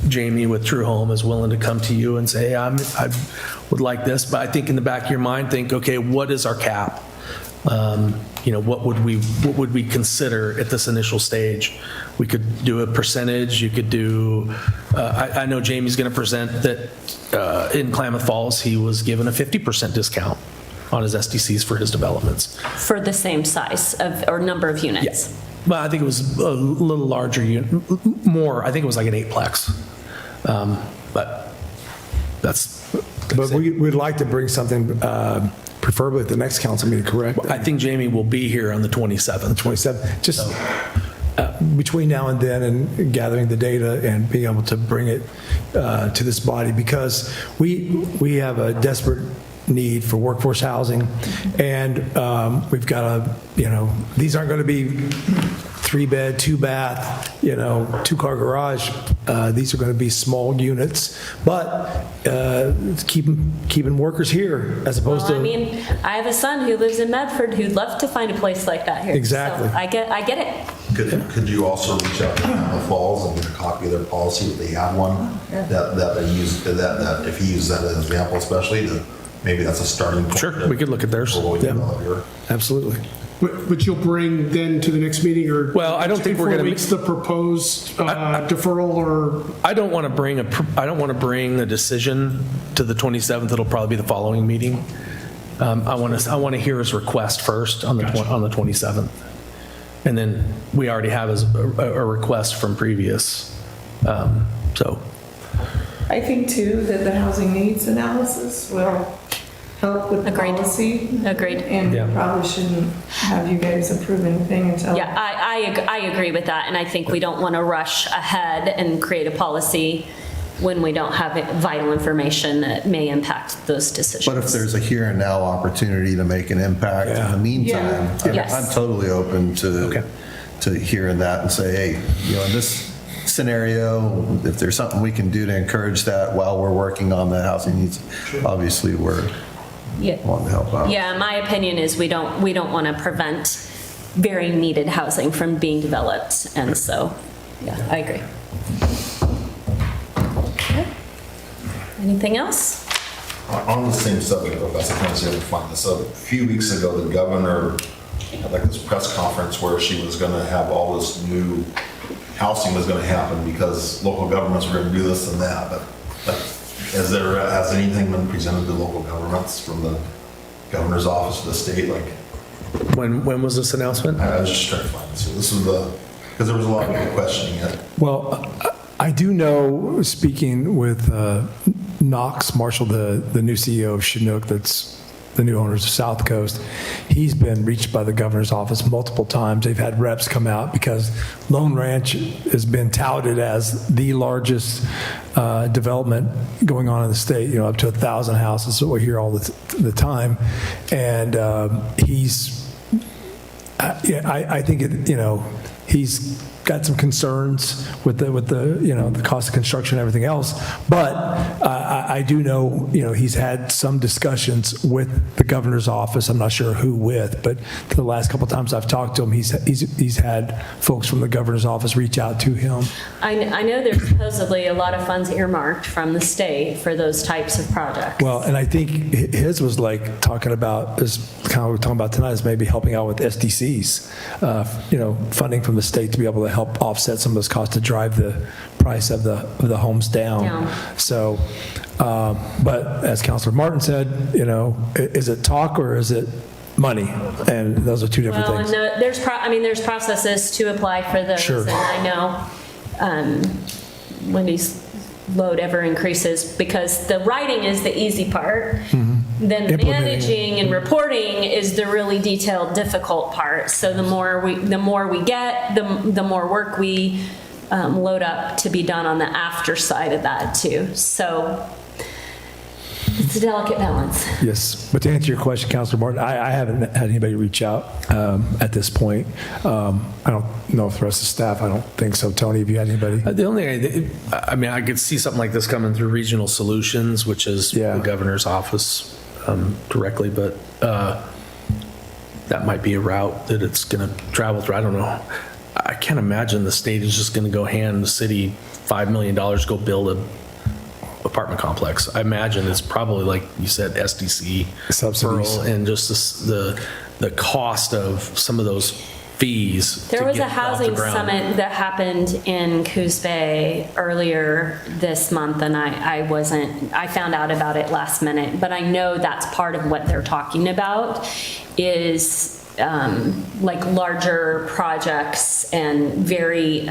Jamie with True Home is willing to come to you and say, hey, I would like this, but I think in the back of your mind, think, okay, what is our cap? What would we consider at this initial stage? We could do a percentage, you could do, I know Jamie's going to present that in Klamath Falls, he was given a 50% discount on his SDCs for his developments. For the same size or number of units. Well, I think it was a little larger unit, more, I think it was like an 8-plex. But that's. But we'd like to bring something, preferably at the next council meeting, correct? I think Jamie will be here on the 27th. 27, just between now and then and gathering the data and being able to bring it to this body, because we have a desperate need for workforce housing, and we've got these aren't going to be 3-bed, 2-bath, 2-car garage. These are going to be small units, but keeping workers here as opposed Well, to. I mean, I have a son who lives in Medford who'd love to find a place like that here. Exactly. So I get it. Could you also reach out to Klamath Falls and get a copy of their policy if they have one? That they use, that if he uses that as an example especially, that maybe that's a starting point. Sure, we could look at theirs. For what we develop here. Absolutely. But you'll bring then to the next meeting, or? Well, I don't think we're in 4 gonna- weeks, the proposed deferral, or? I don't want to bring the decision to the 27th. It'll probably be the following meeting. I want to hear his request first on the 27th. And then we already have a request from previous. So I think too that the housing needs analysis will help with Agreed. policy. Agreed. And Yeah. probably shouldn't have you guys approve anything until. Yeah, I agree with that, and I think we don't want to rush ahead and create a policy when we don't have vital information that may impact those decisions. But if there's a here and now opportunity to make an impact in the meantime, Yeah. Yes. I'm totally open Okay. to hearing that and say, hey, in this scenario, if there's something we can do to encourage that while we're working on the housing needs, obviously we're Yeah. wanting to help out. Yeah, my opinion is we don't want to prevent very needed housing from being developed, and so, yeah, I agree. Okay. Anything else? On the same subject, Professor Kennedy, I find this out. A few weeks ago, the governor had like this press conference where she was going to have all this new housing was going to happen because local governments were going to do this and that. But has anything been presented to local governments from the governor's office of the state? Like, when was this announcement? I was just trying to find this. This was because there was a lot of people questioning it. Well, I do know, speaking with Knox Marshall, the new CEO of Chinook, that's the new owners of South Coast, he's been reached by the governor's office multiple times. They've had reps come out because Lone Ranch has been touted as the largest development going on in the state, up to 1,000 houses, so we hear all the time. And I think he's got some concerns with the cost of construction and everything else, but I do know he's had some discussions with the governor's office. I'm not sure who with, but the last couple of times I've talked to him, he's had folks from the governor's office reach out to him. I know there's supposedly a lot of funds earmarked from the state for those types of projects. Well, and I think his was like talking about, is kind of what we're talking about tonight, is maybe helping out with SDCs, funding from the state to be able to help offset some of those costs to drive the price of the homes down. So, but as Councilor Martin said, is it talk or is it money? And those are two different Well, things. and there's processes to apply for those. Sure. And I know Wendy's load ever increases because the writing is the easy part. then Implementing. managing and reporting is the really detailed, difficult part. So the more we get, the more work we load up to be done on the after side of that too. So it's a delicate balance. Yes, but to answer your question, Councilor Martin, I haven't had anybody reach out at this point. I don't know if the rest of the staff, I don't think so. Tony, have you had anybody? The only thing, I mean, I could see something like this coming through Regional Solutions, which is Yeah. the governor's office directly, but that might be a route that it's going to travel through. I don't know. I can't imagine the state is just going to go hand the city $5 million to go build a apartment complex. I imagine it's probably, like you said, SDC Subsidies. referral and just the cost of some of those fees. There to was a get off the housing ground. summit that happened in Coos Bay earlier this month, and I found out about it last minute, but I know that's part of what they're talking about is like larger projects and very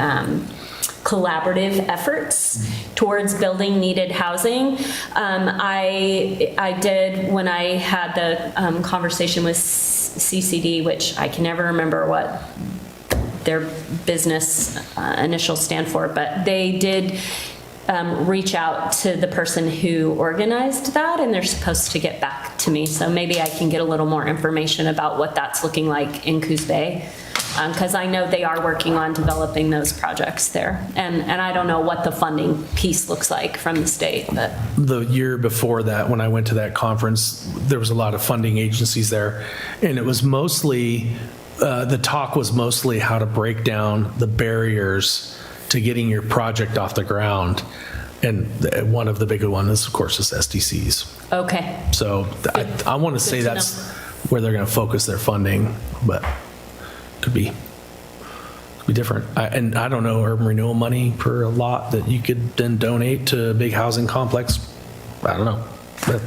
collaborative efforts towards building needed housing. I did, when I had the conversation with CCD, which I can never remember what their business initials stand for, but they did reach out to the person who organized that, and they're supposed to get back to me. So maybe I can get a little more information about what that's looking like in Coos Bay. Because I know they are working on developing those projects there. And I don't know what the funding piece looks like from the state, but. The year before that, when I went to that conference, there was a lot of funding agencies there. And it was mostly, the talk was mostly how to break down the barriers to getting your project off the ground. And one of the bigger ones, of course, is SDCs. Okay. So I want to say Good to that's know. where they're going to focus their funding, but could be different. And I don't know, urban renewal money per lot that you could then donate to a big housing complex. I don't know. I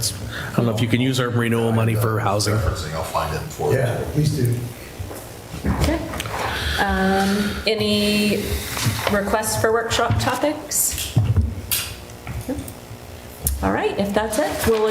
don't know if you can use urban renewal money for housing. Referencing, I'll find it for you. Please do. Okay. Any requests for workshop topics? No? All right, if that's it, we'll